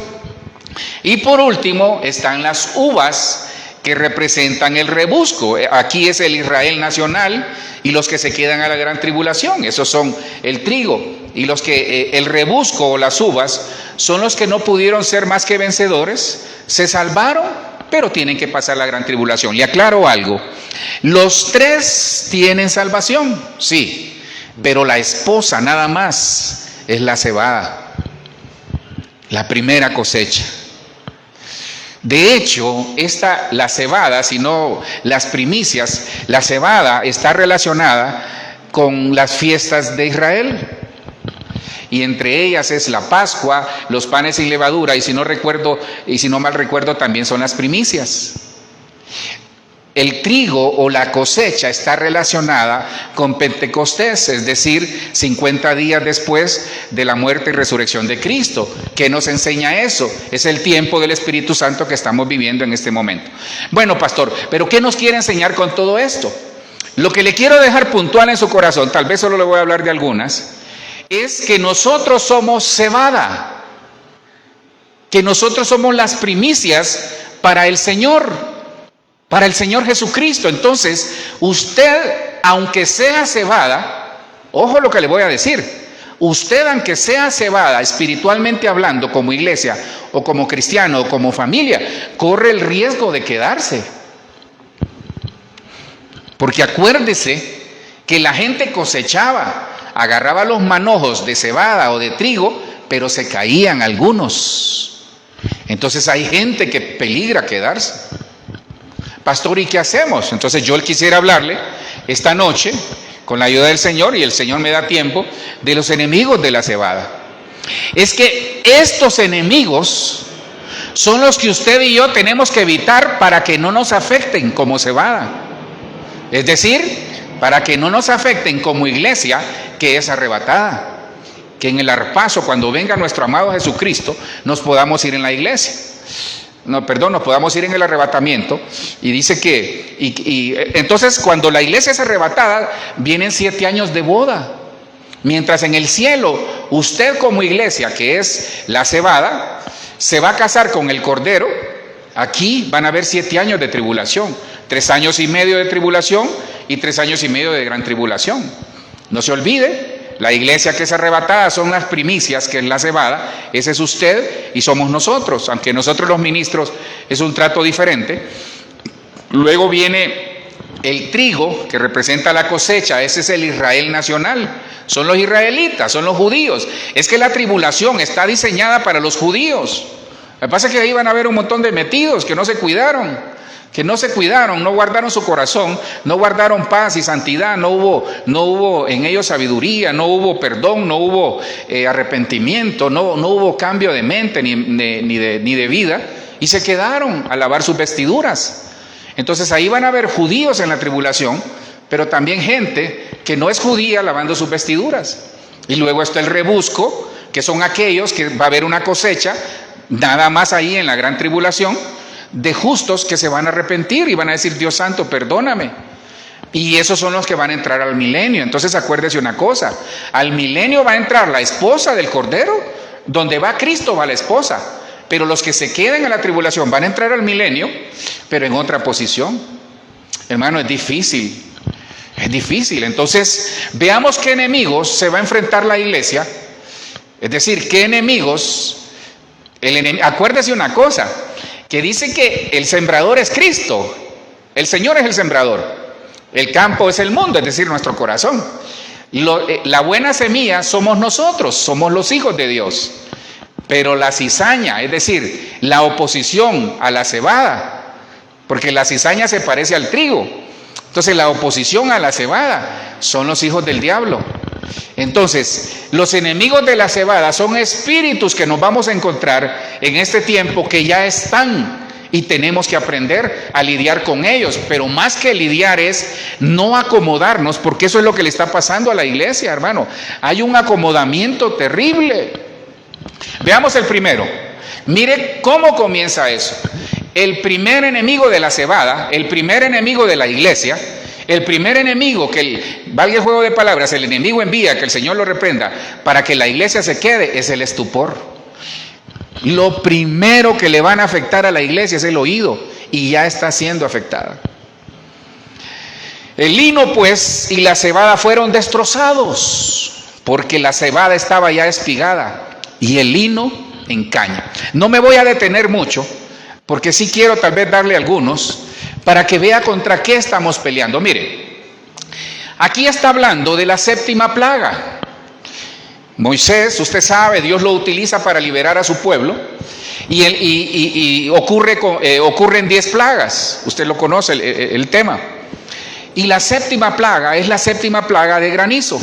Y por último están las uvas, que representan el rebusco. Aquí es el Israel nacional y los que se quedan a la gran tribulación, esos son el trigo. Y los que el rebusco o las uvas son los que no pudieron ser más que vencedores, se salvaron, pero tienen que pasar la gran tribulación. Le aclaro algo, los 3 tienen salvación, sí, pero la esposa nada más es la cebada, la primera cosecha. De hecho, la cebada, sino las primicias, la cebada está relacionada con las fiestas de Israel. Y entre ellas es la Pascua, los panes sin levadura, y si no mal recuerdo, también son las primicias. El trigo o la cosecha está relacionada con Pentecostés, es decir, 50 días después de la muerte y resurrección de Cristo. ¿Qué nos enseña eso? Es el tiempo del Espíritu Santo que estamos viviendo en este momento. Bueno, pastor, ¿pero qué nos quiere enseñar con todo esto? Lo que le quiero dejar puntual en su corazón, tal vez solo le voy a hablar de algunas, es que nosotros somos cebada, que nosotros somos las primicias para el Señor Jesucristo. Entonces, usted, aunque sea cebada, ojo lo que le voy a decir, usted aunque sea cebada espiritualmente hablando, como iglesia o como cristiano o como familia, corre el riesgo de quedarse. Porque acuérdese que la gente cosechaba, agarraba los manojos de cebada o de trigo, pero se caían algunos. Entonces hay gente que peligra quedarse. Pastor, ¿y qué hacemos? Entonces yo quisiera hablarle esta noche, con la ayuda del Señor, y el Señor me da tiempo, de los enemigos de la cebada. Es que estos enemigos son los que usted y yo tenemos que evitar para que no nos afecten como cebada. Es decir, para que no nos afecten como iglesia que es arrebatada. que en el arpazo, cuando venga nuestro amado Jesucristo, nos podamos ir en la iglesia. Nos podamos ir en el arrebatamiento. Y dice que, entonces cuando la iglesia es arrebatada, vienen 7 años de boda. Mientras en el cielo, usted como iglesia, que es la cebada, se va a casar con el Cordero. Aquí van a haber 7 años de tribulación, 3 años y medio de tribulación y 3 años y medio de gran tribulación. No se olvide, la iglesia que es arrebatada son las primicias, que es la cebada. Ese es usted y somos nosotros, aunque nosotros los ministros es un trato diferente. Luego viene el trigo, que representa la cosecha. Ese es el Israel nacional, son los israelitas, son los judíos. Es que la tribulación está diseñada para los judíos. Lo que pasa es que ahí van a haber un montón de metidos que no se cuidaron, no guardaron su corazón, no guardaron paz y santidad, no hubo en ellos sabiduría, no hubo perdón, no hubo arrepentimiento, no hubo cambio de mente ni de vida, y se quedaron a lavar sus vestiduras. Entonces ahí van a haber judíos en la tribulación, pero también gente que no es judía lavando sus vestiduras. Y luego está el rebusco, que son aquellos que va a haber una cosecha, nada más ahí en la gran tribulación, de justos que se van a arrepentir y van a decir: Dios santo, perdóname. Y esos son los que van a entrar al milenio. Entonces acuérdese una cosa, al milenio va a entrar la esposa del Cordero, donde va Cristo va la esposa, pero los que se queden en la tribulación van a entrar al milenio, pero en otra posición. Hermano, es difícil. Entonces veamos qué enemigos se va a enfrentar la iglesia, es decir, qué enemigos. Acuérdese una cosa, que dice que el sembrador es Cristo, el Señor es el sembrador, el campo es el mundo, es decir, nuestro corazón. La buena semilla somos nosotros, somos los hijos de Dios. Pero la cizaña, es decir, la oposición a la cebada, porque la cizaña se parece al trigo, entonces la oposición a la cebada son los hijos del diablo. Entonces, los enemigos de la cebada son espíritus que nos vamos a encontrar en este tiempo, que ya están, y tenemos que aprender a lidiar con ellos. Pero más que lidiar es no acomodarnos, porque eso es lo que le está pasando a la iglesia, hermano. Hay un acomodamiento terrible. Veamos el primero. Mire cómo comienza eso. El primer enemigo de la cebada, el primer enemigo de la iglesia, el primer enemigo valga el juego de palabras, el enemigo envía, que el Señor lo reprenda, para que la iglesia se quede, es el estupor. Lo primero que le van a afectar a la iglesia es el oído, y ya está siendo afectada. El lino, pues, y la cebada fueron destrozados, porque la cebada estaba ya espigada, y el lino en caña. No me voy a detener mucho, porque sí quiero tal vez darle algunos, para que vea contra qué estamos peleando. Mire, aquí está hablando de la 7ª plaga. Moisés, usted sabe, Dios lo utiliza para liberar a su pueblo, y ocurren 10 plagas. Usted lo conoce, el tema. Y la 7ª plaga es la 7ª plaga de granizo.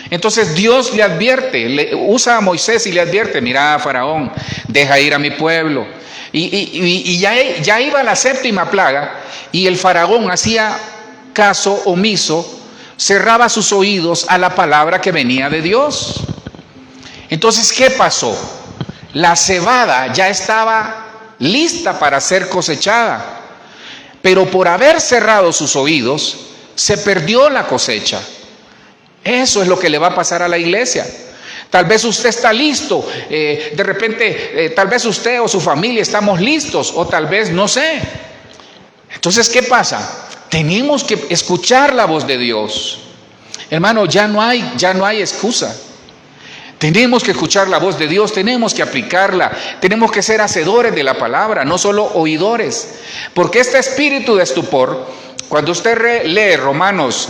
Entonces Dios le advierte, usa a Moisés y le advierte: mira, Faraón, deja ir a mi pueblo. Y ya iba la 7ª plaga, y el faraón hacía caso omiso, cerraba sus oídos a la palabra que venía de Dios. Entonces, ¿qué pasó? La cebada ya estaba lista para ser cosechada, pero por haber cerrado sus oídos, se perdió la cosecha. Eso es lo que le va a pasar a la iglesia. Tal vez usted está listo, de repente, tal vez usted o su familia estamos listos, o tal vez no sé. Entonces, ¿qué pasa? Tenemos que escuchar la voz de Dios. Hermano, ya no hay excusa. Tenemos que escuchar la voz de Dios, tenemos que aplicarla, tenemos que ser hacedores de la palabra, no solo oidores. Porque este espíritu de estupor, cuando usted lee Romanos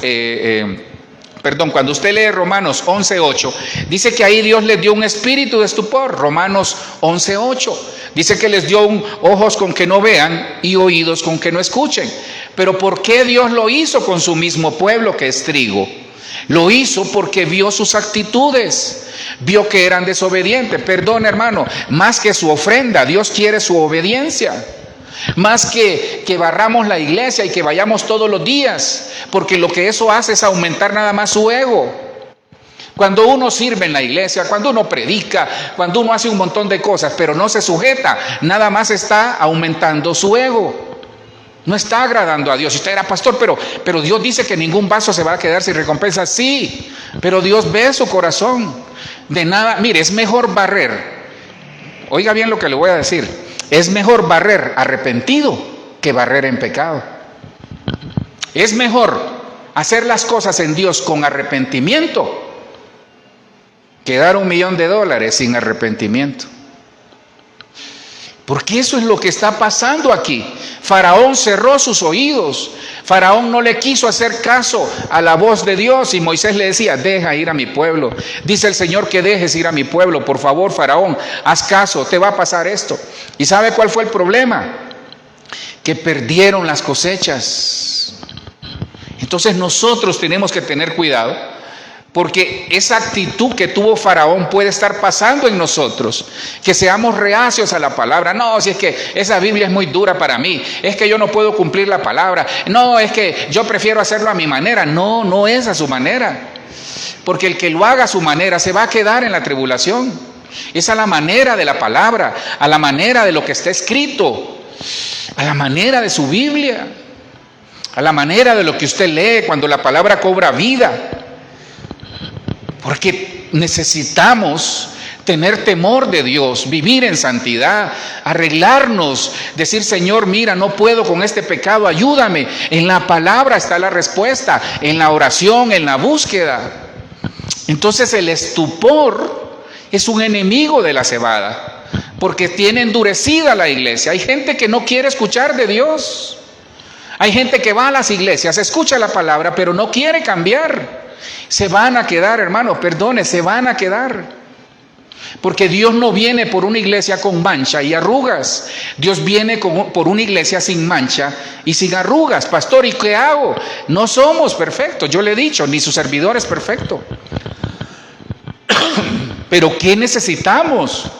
11:8, dice que ahí Dios les dio un espíritu de estupor. Romanos 11:8 dice que les dio ojos con que no vean y oídos con que no escuchen. Pero ¿por qué Dios lo hizo con su mismo pueblo, que es trigo? Lo hizo porque vio sus actitudes, vio que eran desobedientes. Perdón, hermano, más que su ofrenda, Dios quiere su obediencia. Más que barramos la iglesia y que vayamos todos los días, porque lo que eso hace es aumentar nada más su ego. Cuando uno sirve en la iglesia, cuando uno predica, cuando uno hace un montón de cosas, pero no se sujeta, nada más está aumentando su ego. No está agradando a Dios. Usted era pastor, pero Dios dice que ningún vaso se va a quedar sin recompensa. Sí, pero Dios ve su corazón. De nada, mire, es mejor barrer. Oiga bien lo que le voy a decir. Es mejor barrer arrepentido que barrer en pecado. Es mejor hacer las cosas en Dios con arrepentimiento que dar $1.000.000 sin arrepentimiento. Porque eso es lo que está pasando aquí. Faraón cerró sus oídos. Faraón no le quiso hacer caso a la voz de Dios. Y Moisés le decía, deja ir a mi pueblo. Dice el Señor que dejes ir a mi pueblo. Por favor, Faraón, haz caso, te va a pasar esto. ¿Y sabe cuál fue el problema? Que perdieron las cosechas. Entonces nosotros tenemos que tener cuidado. Porque esa actitud que tuvo Faraón puede estar pasando en nosotros, que seamos reacios a la palabra. No, si es que esa Biblia es muy dura para mí, es que yo no puedo cumplir la palabra, no, es que yo prefiero hacerlo a mi manera. No, no es a su manera, porque el que lo haga a su manera se va a quedar en la tribulación. Es a la manera de la palabra, a la manera de lo que está escrito, a la manera de su Biblia, a la manera de lo que usted lee cuando la palabra cobra vida. Porque necesitamos tener temor de Dios, vivir en santidad, arreglarnos, decir, Señor, mira, no puedo con este pecado, ayúdame. En la palabra está la respuesta, en la oración, en la búsqueda. Entonces el estupor es un enemigo de la cebada, porque tiene endurecida la iglesia. Hay gente que no quiere escuchar de Dios. Hay gente que va a las iglesias, escucha la palabra, pero no quiere cambiar. Se van a quedar, hermano, perdone, se van a quedar. Porque Dios no viene por una iglesia con mancha y arrugas. Dios viene por una iglesia sin mancha y sin arrugas. Pastor, ¿y qué hago? No somos perfectos, yo le he dicho, ni su servidor es perfecto. Pero ¿qué necesitamos?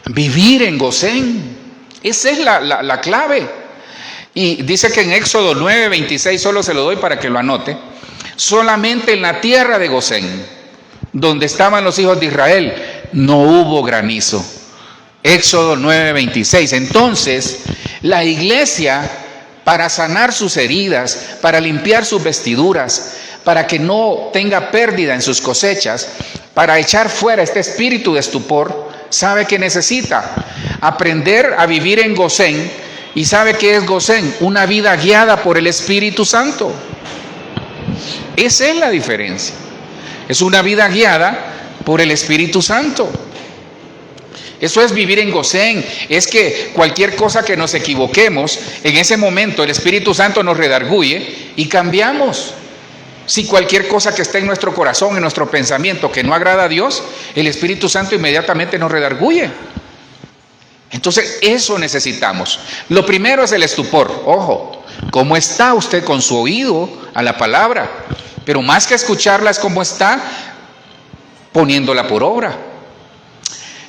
Vivir en Gosén. Esa es la clave. Y dice que en Éxodo 9:26, solo se lo doy para que lo anote. Solamente en la tierra de Gosén, donde estaban los hijos de Israel, no hubo granizo. Éxodo 9:26. Entonces, la iglesia, para sanar sus heridas, para limpiar sus vestiduras, para que no tenga pérdida en sus cosechas, para echar fuera este espíritu de estupor, sabe que necesita aprender a vivir en Gosén. ¿Y sabe qué es Gosén? Una vida guiada por el Espíritu Santo. Esa es la diferencia. Es una vida guiada por el Espíritu Santo. Eso es vivir en Gosén. Es que cualquier cosa que nos equivoquemos, en ese momento el Espíritu Santo nos redarguye y cambiamos. Si cualquier cosa que esté en nuestro corazón, en nuestro pensamiento, que no agrada a Dios, el Espíritu Santo inmediatamente nos redarguye. Entonces eso necesitamos. Lo primero es el estupor. Ojo, ¿cómo está usted con su oído a la palabra? Pero más que escucharla es cómo está poniéndola por obra.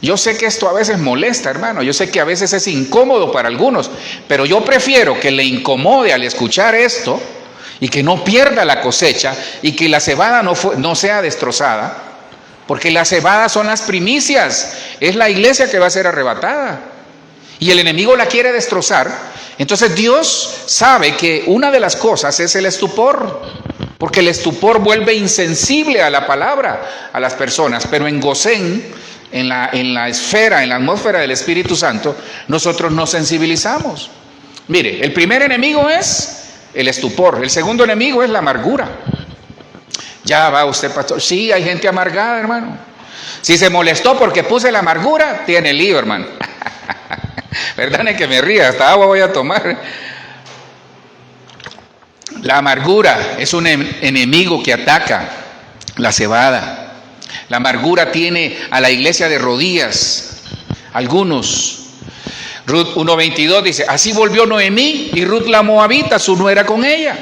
Yo sé que esto a veces molesta, hermano. Yo sé que a veces es incómodo para algunos, pero yo prefiero que le incomode al escuchar esto y que no pierda la cosecha y que la cebada no sea destrozada. Porque las cebadas son las primicias, es la iglesia que va a ser arrebatada y el enemigo la quiere destrozar. Entonces Dios sabe que una de las cosas es el estupor, porque el estupor vuelve insensible a la palabra a las personas. Pero en Gosén, en la esfera, en la atmósfera del Espíritu Santo, nosotros nos sensibilizamos. Mire, el primer enemigo es el estupor, el segundo enemigo es la amargura. Ya va usted, pastor. Sí, hay gente amargada, hermano. Si se molestó porque puse la amargura, tiene lío, hermano. Perdone que me ría, hasta agua voy a tomar. La amargura es un enemigo que ataca la cebada. La amargura tiene a la iglesia de rodillas. Algunos. Ruth 1:22 dice, así volvió Noemí y Ruth la moabita, su nuera, con ella.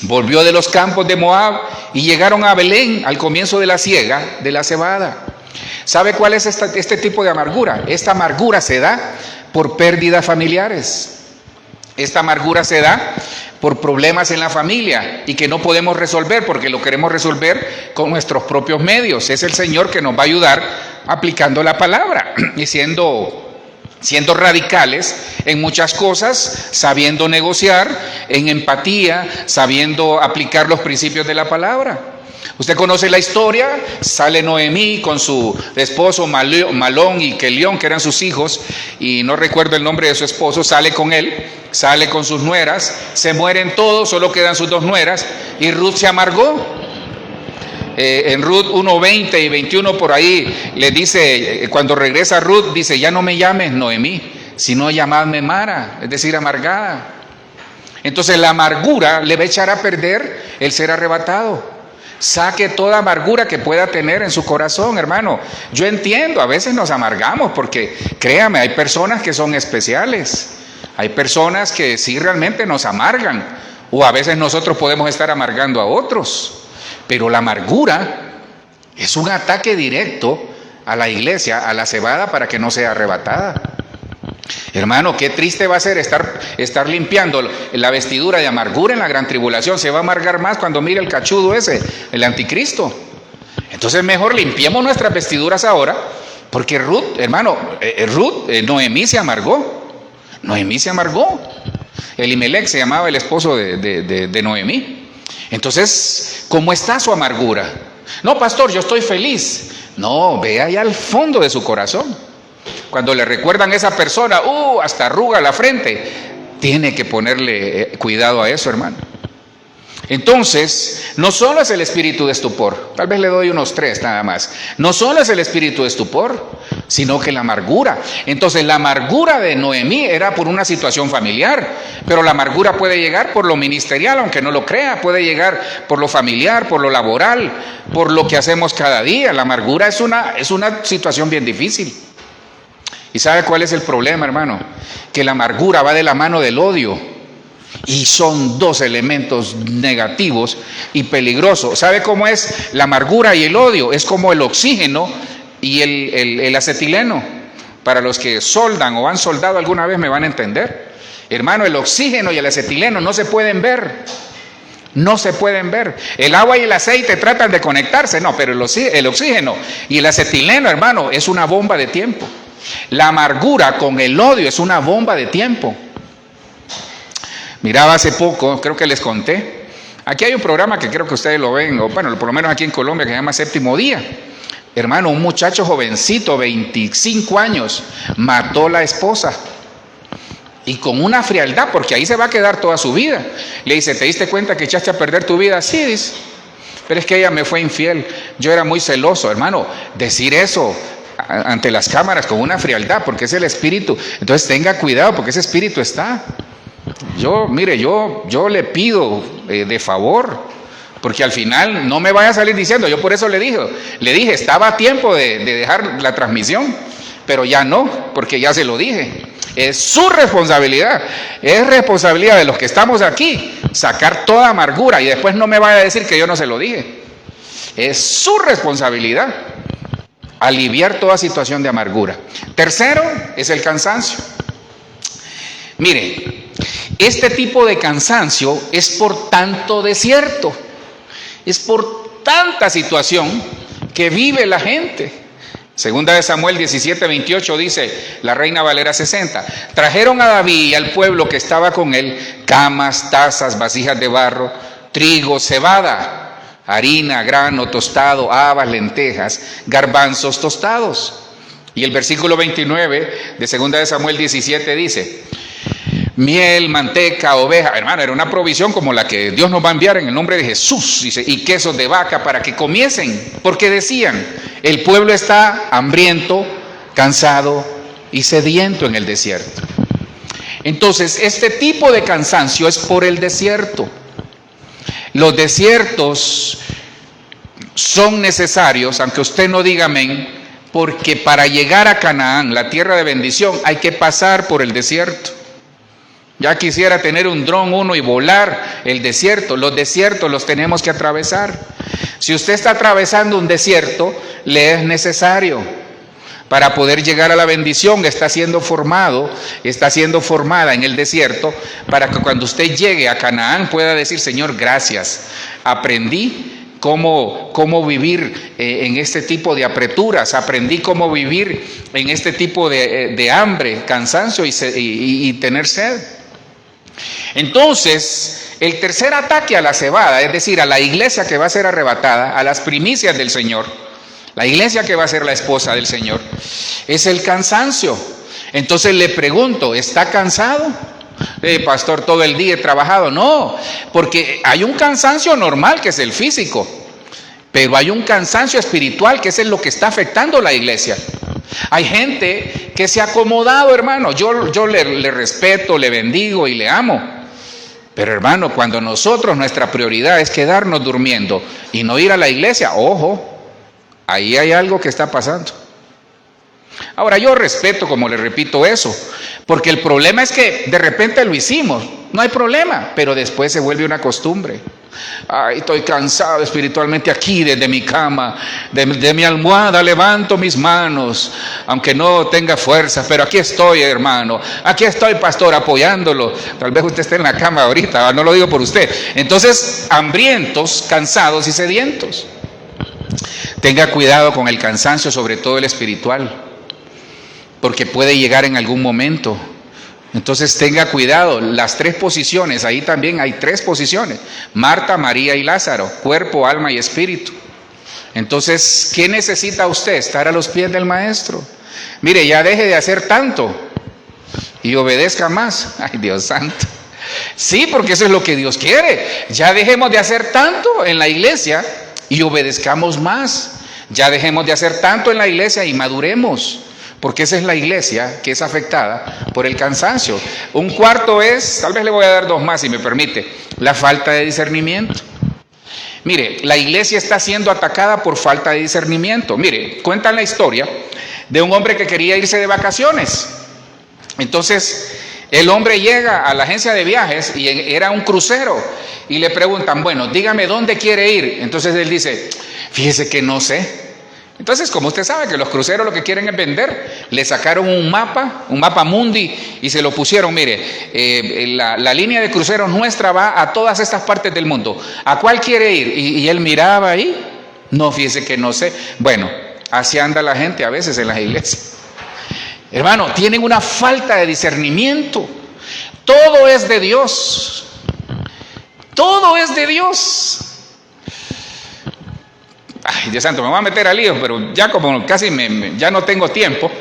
Volvió de los campos de Moab y llegaron a Belén al comienzo de la siega de la cebada. ¿Sabe cuál es este tipo de amargura? Esta amargura se da por pérdidas familiares. Esta amargura se da por problemas en la familia y que no podemos resolver porque lo queremos resolver con nuestros propios medios. Es el Señor que nos va a ayudar aplicando la palabra y siendo radicales en muchas cosas, sabiendo negociar, en empatía, sabiendo aplicar los principios de la palabra. Usted conoce la historia, sale Noemí con su esposo Malón y Kelión, que eran sus hijos, y no recuerdo el nombre de su esposo, sale con él, sale con sus nueras, se mueren todos, solo quedan sus dos nueras, y Ruth se amargó. En Ruth 1:20 y 21 por ahí le dice, cuando regresa Ruth, dice, ya no me llames Noemí, sino llamadme Mara, es decir, amargada. Entonces la amargura le va a echar a perder el ser arrebatado. Saque toda amargura que pueda tener en su corazón, hermano. Yo entiendo, a veces nos amargamos porque, créame, hay personas que son especiales. Hay personas que sí realmente nos amargan. O a veces nosotros podemos estar amargando a otros. Pero la amargura es un ataque directo a la iglesia, a la cebada, para que no sea arrebatada. Hermano, qué triste va a ser estar limpiando la vestidura de amargura en la gran tribulación. Se va a amargar más cuando mire el cachudo ese, el anticristo. Entonces mejor limpiemos nuestras vestiduras ahora, porque Noemí se amargó. Noemí se amargó. Elimelec se llamaba el esposo de Noemí. Entonces, ¿cómo está su amargura? No, pastor, yo estoy feliz. No, ve allá al fondo de su corazón. Cuando le recuerdan a esa persona, hasta arruga la frente, tiene que ponerle cuidado a eso, hermano. Entonces, no solo es el espíritu de estupor, tal vez le doy unos 3 nada más, no solo es el espíritu de estupor, sino que la amargura. Entonces, la amargura de Noemí era por una situación familiar, pero la amargura puede llegar por lo ministerial, aunque no lo crea, puede llegar por lo familiar, por lo laboral, por lo que hacemos cada día. La amargura es una situación bien difícil. ¿Y sabe cuál es el problema, hermano? Que la amargura va de la mano del odio. Y son 2 elementos negativos y peligrosos. ¿Sabe cómo es la amargura y el odio? Es como el oxígeno y el acetileno. Para los que soldan o han soldado alguna vez me van a entender. Hermano, el oxígeno y el acetileno no se pueden ver. No se pueden ver. El agua y el aceite tratan de conectarse, no, pero el oxígeno y el acetileno, hermano, es una bomba de tiempo. La amargura con el odio es una bomba de tiempo. Miraba hace poco, creo que les conté, aquí hay un programa que creo que ustedes lo ven, o bueno, por lo menos aquí en Colombia, que se llama Séptimo Día. Hermano, un muchacho jovencito, 25 años, mató a la esposa. Y con una frialdad, porque ahí se va a quedar toda su vida. Le dice, ¿te diste cuenta que echaste a perder tu vida? Sí, dice, pero es que ella me fue infiel, yo era muy celoso. Hermano, decir eso ante las cámaras con una frialdad, porque es el espíritu. Entonces tenga cuidado, porque ese espíritu está. Yo le pido de favor, porque al final no me vaya a salir diciendo, yo por eso le dije, estaba a tiempo de dejar la transmisión, pero ya no, porque ya se lo dije. Es su responsabilidad, es responsabilidad de los que estamos aquí, sacar toda amargura, y después no me vaya a decir que yo no se lo dije. Es su responsabilidad aliviar toda situación de amargura. Tercero es el cansancio. Mire, este tipo de cansancio es por tanto desierto, es por tanta situación que vive la gente. Segunda de Samuel 17:28 dice, la Reina Valera 60, trajeron a David y al pueblo que estaba con él camas, tazas, vasijas de barro, trigo, cebada, harina, grano tostado, habas, lentejas, garbanzos tostados. Y el versículo 29 de segunda de Samuel 17 dice, miel, manteca, oveja. Hermano, era una provisión como la que Dios nos va a enviar en el nombre de Jesús, dice, y quesos de vaca para que comiesen, porque decían, el pueblo está hambriento, cansado y sediento en el desierto. Entonces, este tipo de cansancio es por el desierto. Los desiertos son necesarios, aunque usted no diga amén, porque para llegar a Canaán, la tierra de bendición, hay que pasar por el desierto. Ya quisiera tener un dron uno y volar el desierto. Los desiertos los tenemos que atravesar. Si usted está atravesando un desierto, le es necesario para poder llegar a la bendición, está siendo formada en el desierto, para que cuando usted llegue a Canaán pueda decir: Señor, gracias, aprendí cómo vivir en este tipo de apreturas, aprendí cómo vivir en este tipo de hambre, cansancio y tener sed. Entonces, el tercer ataque a la cebada, es decir, a la iglesia que va a ser arrebatada, a las primicias del Señor, la iglesia que va a ser la esposa del Señor, es el cansancio. Entonces le pregunto: ¿está cansado? Pastor, todo el día he trabajado. No, porque hay un cansancio normal que es el físico, pero hay un cansancio espiritual que es lo que está afectando la iglesia. Hay gente que se ha acomodado, hermano. Yo le respeto, le bendigo y le amo. Pero hermano, cuando nuestra prioridad es quedarnos durmiendo y no ir a la iglesia, ojo, ahí hay algo que está pasando. Ahora, yo respeto, como le repito, eso, porque el problema es que de repente lo hicimos, no hay problema, pero después se vuelve una costumbre. Ay, estoy cansado espiritualmente aquí desde mi cama, de mi almohada levanto mis manos, aunque no tenga fuerza, pero aquí estoy, hermano, aquí estoy, pastor, apoyándolo. Tal vez usted esté en la cama ahorita, no lo digo por usted. Entonces, hambrientos, cansados y sedientos. Tenga cuidado con el cansancio, sobre todo el espiritual, porque puede llegar en algún momento. Entonces tenga cuidado. Las tres posiciones, ahí también hay tres posiciones: Marta, María y Lázaro, cuerpo, alma y espíritu. Entonces, ¿qué necesita usted? Estar a los pies del maestro. Mire, ya deje de hacer tanto y obedezca más. Ay, Dios santo. Sí, porque eso es lo que Dios quiere. Ya dejemos de hacer tanto en la iglesia y obedezcamos más. Ya dejemos de hacer tanto en la iglesia y maduremos, porque esa es la iglesia que es afectada por el cansancio. Un cuarto es, tal vez le voy a dar dos más si me permite, la falta de discernimiento. Mire, la iglesia está siendo atacada por falta de discernimiento. Mire, cuentan la historia de un hombre que quería irse de vacaciones. Entonces, el hombre llega a la agencia de viajes y era un crucero y le preguntan: bueno, dígame dónde quiere ir. Entonces él dice: fíjese que no sé. Entonces, como usted sabe que los cruceros lo que quieren es vender, le sacaron un mapa mundi y se lo pusieron: mire, la línea de cruceros nuestra va a todas estas partes del mundo, ¿a cuál quiere ir? Y él miraba ahí: no, fíjese que no sé. Bueno, así anda la gente a veces en las iglesias. Hermano, tienen una falta de discernimiento. Todo es de Dios. Todo es de Dios. Ay, Dios santo, me voy a meter al lío, pero ya como casi ya no tengo tiempo.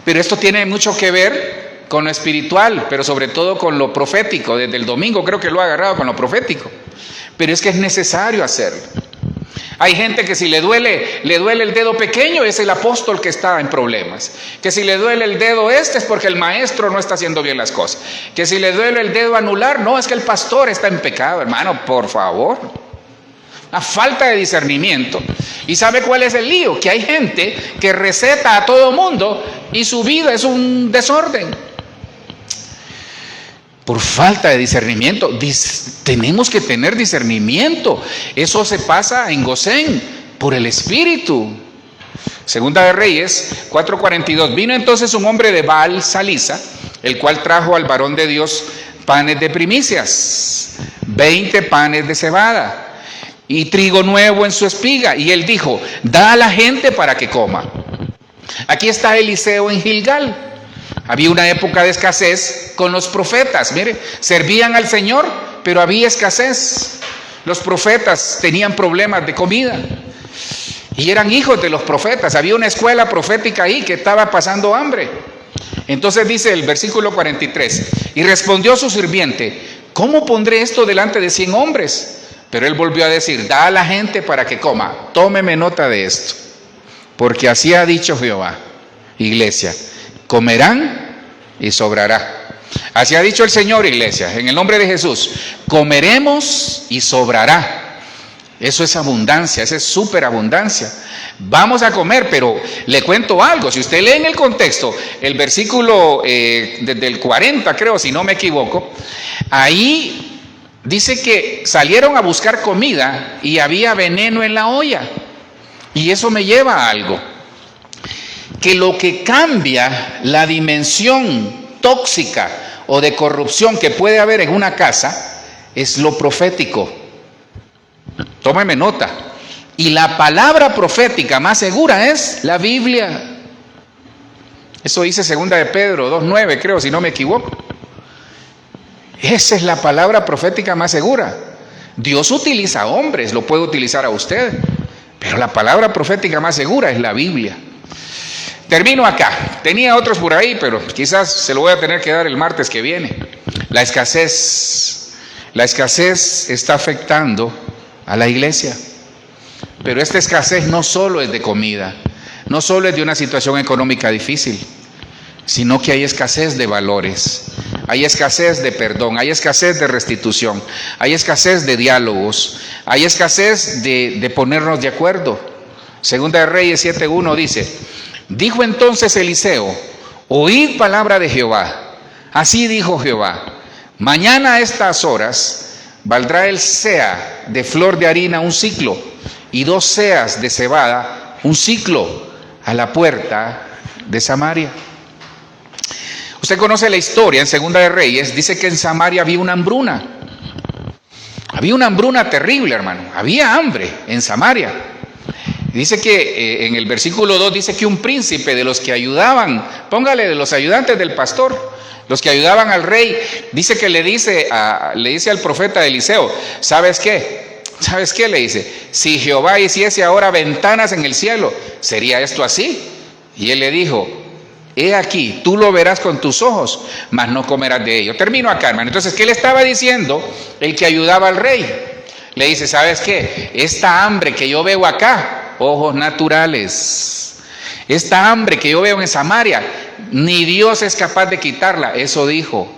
Pero esto tiene mucho que ver con lo espiritual, pero sobre todo con lo profético. Desde el domingo creo que lo ha agarrado con lo profético. Pero es que es necesario hacerlo. Hay gente que si le duele el dedo pequeño, es el apóstol que está en problemas. Que si le duele el dedo es porque el maestro no está haciendo bien las cosas. Que si le duele el dedo anular, no, es que el pastor está en pecado. Hermano, por favor. Una falta de discernimiento. ¿Y sabe cuál es el lío? Que hay gente que receta a todo mundo y su vida es un desorden. Por falta de discernimiento. Tenemos que tener discernimiento. Eso se pasa en Gosén, por el Espíritu. Segunda de Reyes 4:42. Vino entonces un hombre de Baal Salisa, el cual trajo al varón de Dios panes de primicias, 20 panes de cebada y trigo nuevo en su espiga. Y él dijo: da a la gente para que coma. Aquí está Eliseo en Gilgal. Había una época de escasez con los profetas. Mire, servían al Señor, pero había escasez. Los profetas tenían problemas de comida y eran hijos de los profetas. Había una escuela profética ahí que estaba pasando hambre. Entonces dice el versículo 43: y respondió su sirviente: ¿cómo pondré esto delante de 100 hombres? Pero él volvió a decir: da a la gente para que coma. Tómeme nota de esto, porque así ha dicho Jehová. Iglesia, comerán y sobrará. Así ha dicho el Señor, iglesia, en el nombre de Jesús. Comeremos y sobrará. Eso es abundancia, esa es superabundancia. Vamos a comer, pero le cuento algo. Si usted lee en el contexto, el versículo desde el 40, creo, si no me equivoco, ahí dice que salieron a buscar comida y había veneno en la olla. Y eso me lleva a algo. que lo que cambia la dimensión tóxica o de corrupción que puede haber en una casa es lo profético. Tómeme nota. Y la palabra profética más segura es la Biblia. Eso dice 2 de Pedro 2:9, creo, si no me equivoco. Esa es la palabra profética más segura. Dios utiliza a hombres, lo puede utilizar a usted, pero la palabra profética más segura es la Biblia. Termino acá. Tenía otros por ahí, pero quizás se lo voy a tener que dar el martes que viene. La escasez. La escasez está afectando a la iglesia. Pero esta escasez no solo es de comida, no solo es de una situación económica difícil, sino que hay escasez de valores, hay escasez de perdón, hay escasez de restitución, hay escasez de diálogos, hay escasez de ponernos de acuerdo. Segunda de Reyes 7:1 dice: dijo entonces Eliseo, oíd palabra de Jehová. Así dijo Jehová: mañana a estas horas valdrá el seah de flor de harina un siclo, y 2 seas de cebada un siclo, a la puerta de Samaria. Usted conoce la historia en Segunda de Reyes, dice que en Samaria había una hambruna. Había una hambruna terrible, hermano. Había hambre en Samaria. Dice que en el versículo 2 dice que un príncipe de los que ayudaban, póngale de los ayudantes del pastor, los que ayudaban al rey, dice que le dice al profeta Eliseo: ¿sabes qué? ¿Sabes qué? Le dice: si Jehová hiciese ahora ventanas en el cielo, ¿sería esto así? Y él le dijo: he aquí, tú lo verás con tus ojos, mas no comerás de ello. Termino acá, hermano. Entonces, ¿qué le estaba diciendo el que ayudaba al rey? Le dice: ¿sabes qué? Esta hambre que yo veo acá, ojos naturales, esta hambre que yo veo en Samaria, ni Dios es capaz de quitarla. Eso dijo.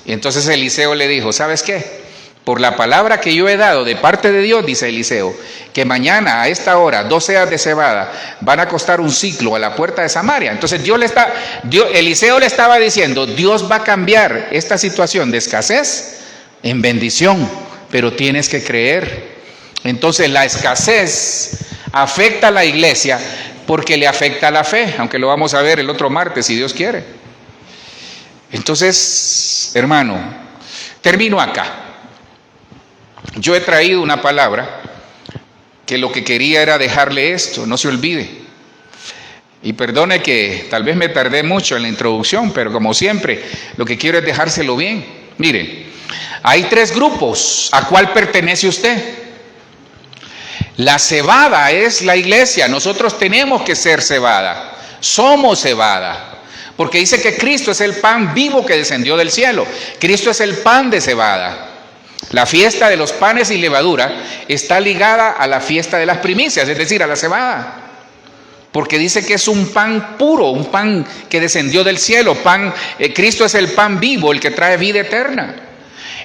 Y entonces Eliseo le dijo: ¿sabes qué? Por la palabra que yo he dado de parte de Dios, dice Eliseo, que mañana a esta hora 2 seas de cebada van a costar un siclo a la puerta de Samaria. Entonces Eliseo le estaba diciendo: Dios va a cambiar esta situación de escasez en bendición, pero tienes que creer. Entonces la escasez afecta a la iglesia porque le afecta a la fe, aunque lo vamos a ver el otro martes si Dios quiere. Entonces, hermano, termino acá. Yo he traído una palabra que lo que quería era dejarle esto, no se olvide. Y perdone que tal vez me tardé mucho en la introducción, pero como siempre, lo que quiero es dejárselo bien. Miren, hay 3 grupos. ¿A cuál pertenece usted? La cebada es la iglesia. Nosotros tenemos que ser cebada. Somos cebada. Porque dice que Cristo es el pan vivo que descendió del cielo. Cristo es el pan de cebada. La fiesta de los panes sin levadura está ligada a la fiesta de las primicias, es decir, a la cebada. Porque dice que es un pan puro, un pan que descendió del cielo. Cristo es el pan vivo, el que trae vida eterna.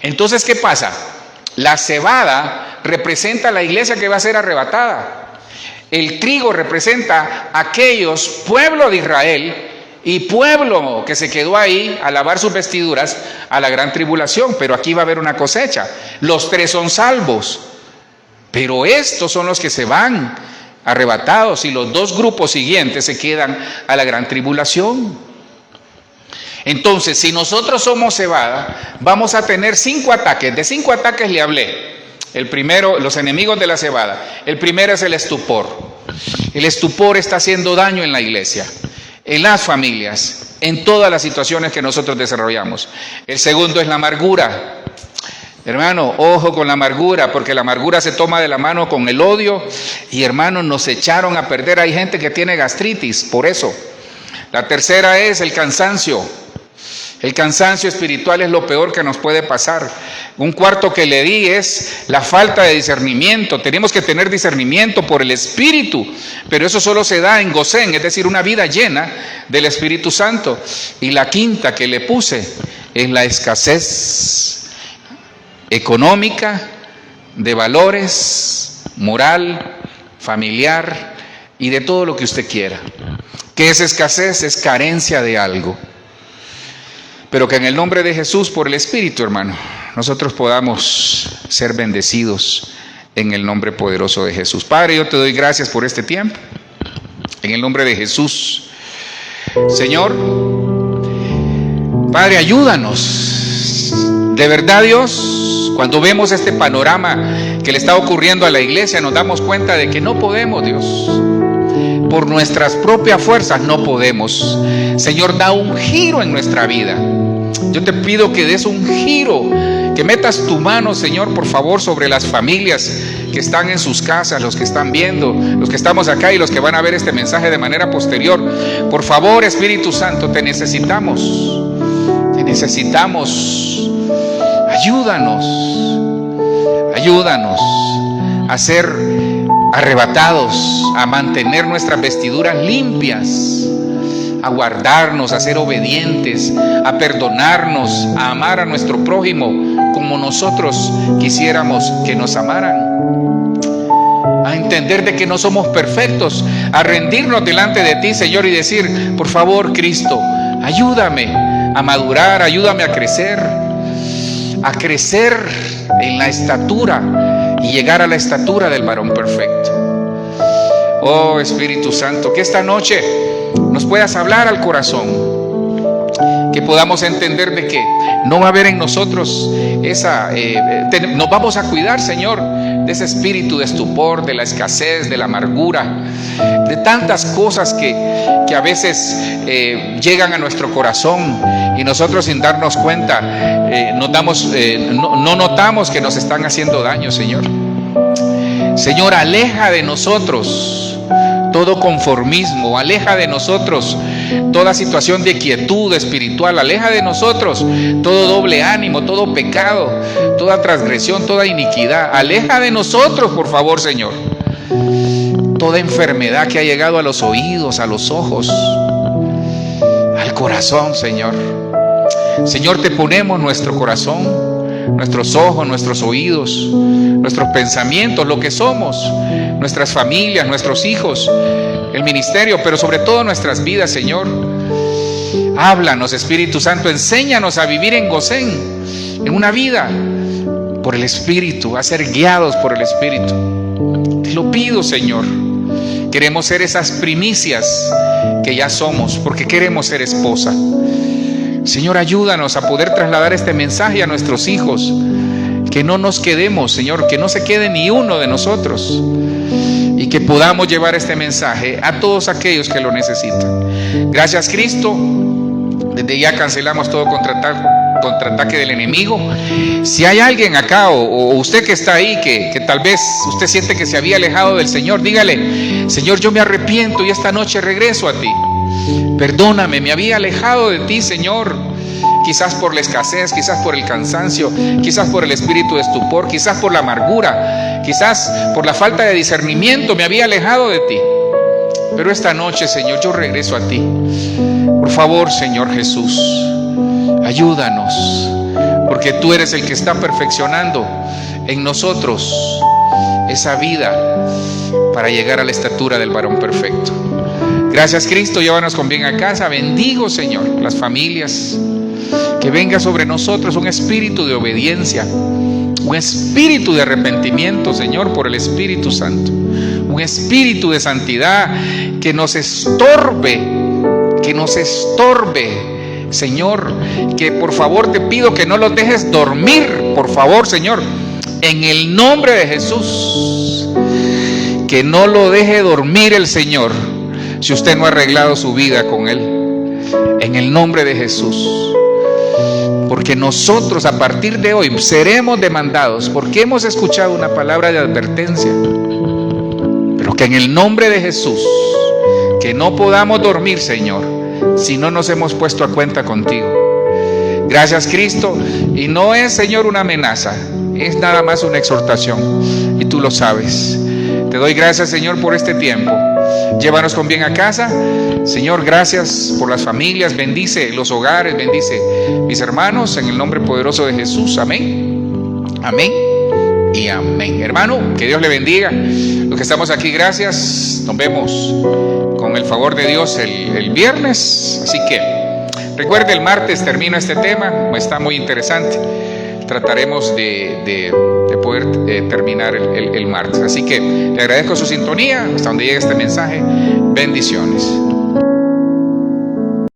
Entonces, ¿qué pasa? La cebada representa a la iglesia que va a ser arrebatada. El trigo representa a aquellos, pueblo de Israel, y pueblo que se quedó ahí a lavar sus vestiduras a la gran tribulación. Pero aquí va a haber una cosecha. Los 3 son salvos, pero estos son los que se van arrebatados, y los 2 grupos siguientes se quedan a la gran tribulación. Entonces, si nosotros somos cebada, vamos a tener 5 ataques. De 5 ataques le hablé. El primero, los enemigos de la cebada. El primero es el estupor. El estupor está haciendo daño en la iglesia, en las familias, en todas las situaciones que nosotros desarrollamos. El segundo es la amargura. Hermano, ojo con la amargura, porque la amargura se toma de la mano con el odio, y hermanos, nos echaron a perder. Hay gente que tiene gastritis por eso. La tercera es el cansancio. El cansancio espiritual es lo peor que nos puede pasar. Un cuarto que le di es la falta de discernimiento. Tenemos que tener discernimiento por el Espíritu, pero eso solo se da en gozén, es decir, una vida llena del Espíritu Santo. Y la quinta que le puse es la escasez económica, de valores, moral, familiar y de todo lo que usted quiera. ¿Qué es escasez? Es carencia de algo. Pero que en el nombre de Jesús, por el Espíritu, hermano, nosotros podamos ser bendecidos en el nombre poderoso de Jesús. Padre, yo te doy gracias por este tiempo. En el nombre de Jesús, Señor, Padre, ayúdanos. De verdad, Dios, cuando vemos este panorama que le está ocurriendo a la iglesia, nos damos cuenta de que no podemos, Dios. Por nuestras propias fuerzas no podemos. Señor, da un giro en nuestra vida. Yo te pido que des un giro, que metas tu mano, Señor, por favor, sobre las familias que están en sus casas, los que están viendo, los que estamos acá y los que van a ver este mensaje de manera posterior. Por favor, Espíritu Santo, te necesitamos. Te necesitamos. Ayúdanos. Ayúdanos a ser arrebatados, a mantener nuestras vestiduras limpias, a guardarnos, a ser obedientes, a perdonarnos, a amar a nuestro prójimo como nosotros quisiéramos que nos amaran, a entender de que no somos perfectos, a rendirnos delante de ti, Señor, y decir: por favor, Cristo, ayúdame a madurar, ayúdame a crecer en la estatura y llegar a la estatura del varón perfecto. Oh Espíritu Santo, que esta noche nos puedas hablar al corazón, que podamos entender de que no va a haber en nosotros nos vamos a cuidar, Señor, de ese espíritu de estupor, de la escasez, de la amargura, de tantas cosas que a veces llegan a nuestro corazón y nosotros, sin darnos cuenta, no notamos que nos están haciendo daño, Señor. Señor, aleja de nosotros todo conformismo, aleja de nosotros toda situación de quietud espiritual, aleja de nosotros todo doble ánimo, todo pecado, toda transgresión, toda iniquidad. Aleja de nosotros, por favor, Señor, toda enfermedad que ha llegado a los oídos, a los ojos, al corazón, Señor. Señor, te ponemos nuestro corazón, nuestros ojos, nuestros oídos, nuestros pensamientos, lo que somos, nuestras familias, nuestros hijos, el ministerio, pero sobre todo nuestras vidas, Señor. Háblanos, Espíritu Santo, enséñanos a vivir en Gosén, en una vida por el Espíritu, a ser guiados por el Espíritu. Te lo pido, Señor. Queremos ser esas primicias que ya somos, porque queremos ser esposa. Señor, ayúdanos a poder trasladar este mensaje a nuestros hijos, que no nos quedemos, Señor, que no se quede ni uno de nosotros, y que podamos llevar este mensaje a todos aquellos que lo necesitan. Gracias, Cristo. Desde ya cancelamos todo contraataque del enemigo. Si hay alguien acá o usted que está ahí que tal vez usted siente que se había alejado del Señor, dígale: Señor, yo me arrepiento y esta noche regreso a ti. Perdóname, me había alejado de ti, Señor. Quizás por la escasez, quizás por el cansancio, quizás por el espíritu de estupor, quizás por la amargura, quizás por la falta de discernimiento me había alejado de ti. Pero esta noche, Señor, yo regreso a ti. Por favor, Señor Jesús, ayúdanos, porque tú eres el que está perfeccionando en nosotros esa vida para llegar a la estatura del varón perfecto. Gracias, Cristo. Llévanos con bien a casa. Bendigo, Señor, las familias. Que venga sobre nosotros un espíritu de obediencia, un espíritu de arrepentimiento, Señor, por el Espíritu Santo, un espíritu de santidad que nos estorbe, Señor, que por favor te pido que no los dejes dormir, por favor, Señor, en el nombre de Jesús, que no lo deje dormir el Señor si usted no ha arreglado su vida con Él, en el nombre de Jesús. Porque nosotros a partir de hoy seremos demandados, porque hemos escuchado una palabra de advertencia, pero que en el nombre de Jesús, que no podamos dormir, Señor, si no nos hemos puesto a cuenta contigo. Gracias, Cristo. Y no es, Señor, una amenaza, es nada más una exhortación, y tú lo sabes. Te doy gracias, Señor, por este tiempo. Llévanos con bien a casa. Señor, gracias por las familias. Bendice los hogares, bendice mis hermanos, en el nombre poderoso de Jesús. Amén, amén y amén. Hermano, que Dios le bendiga. Los que estamos aquí, gracias. Nos vemos con el favor de Dios el viernes. Así que recuerde, el martes termina este tema, está muy interesante. Trataremos de poder terminar el martes. Así que le agradezco su sintonía hasta donde llegue este mensaje. Bendiciones.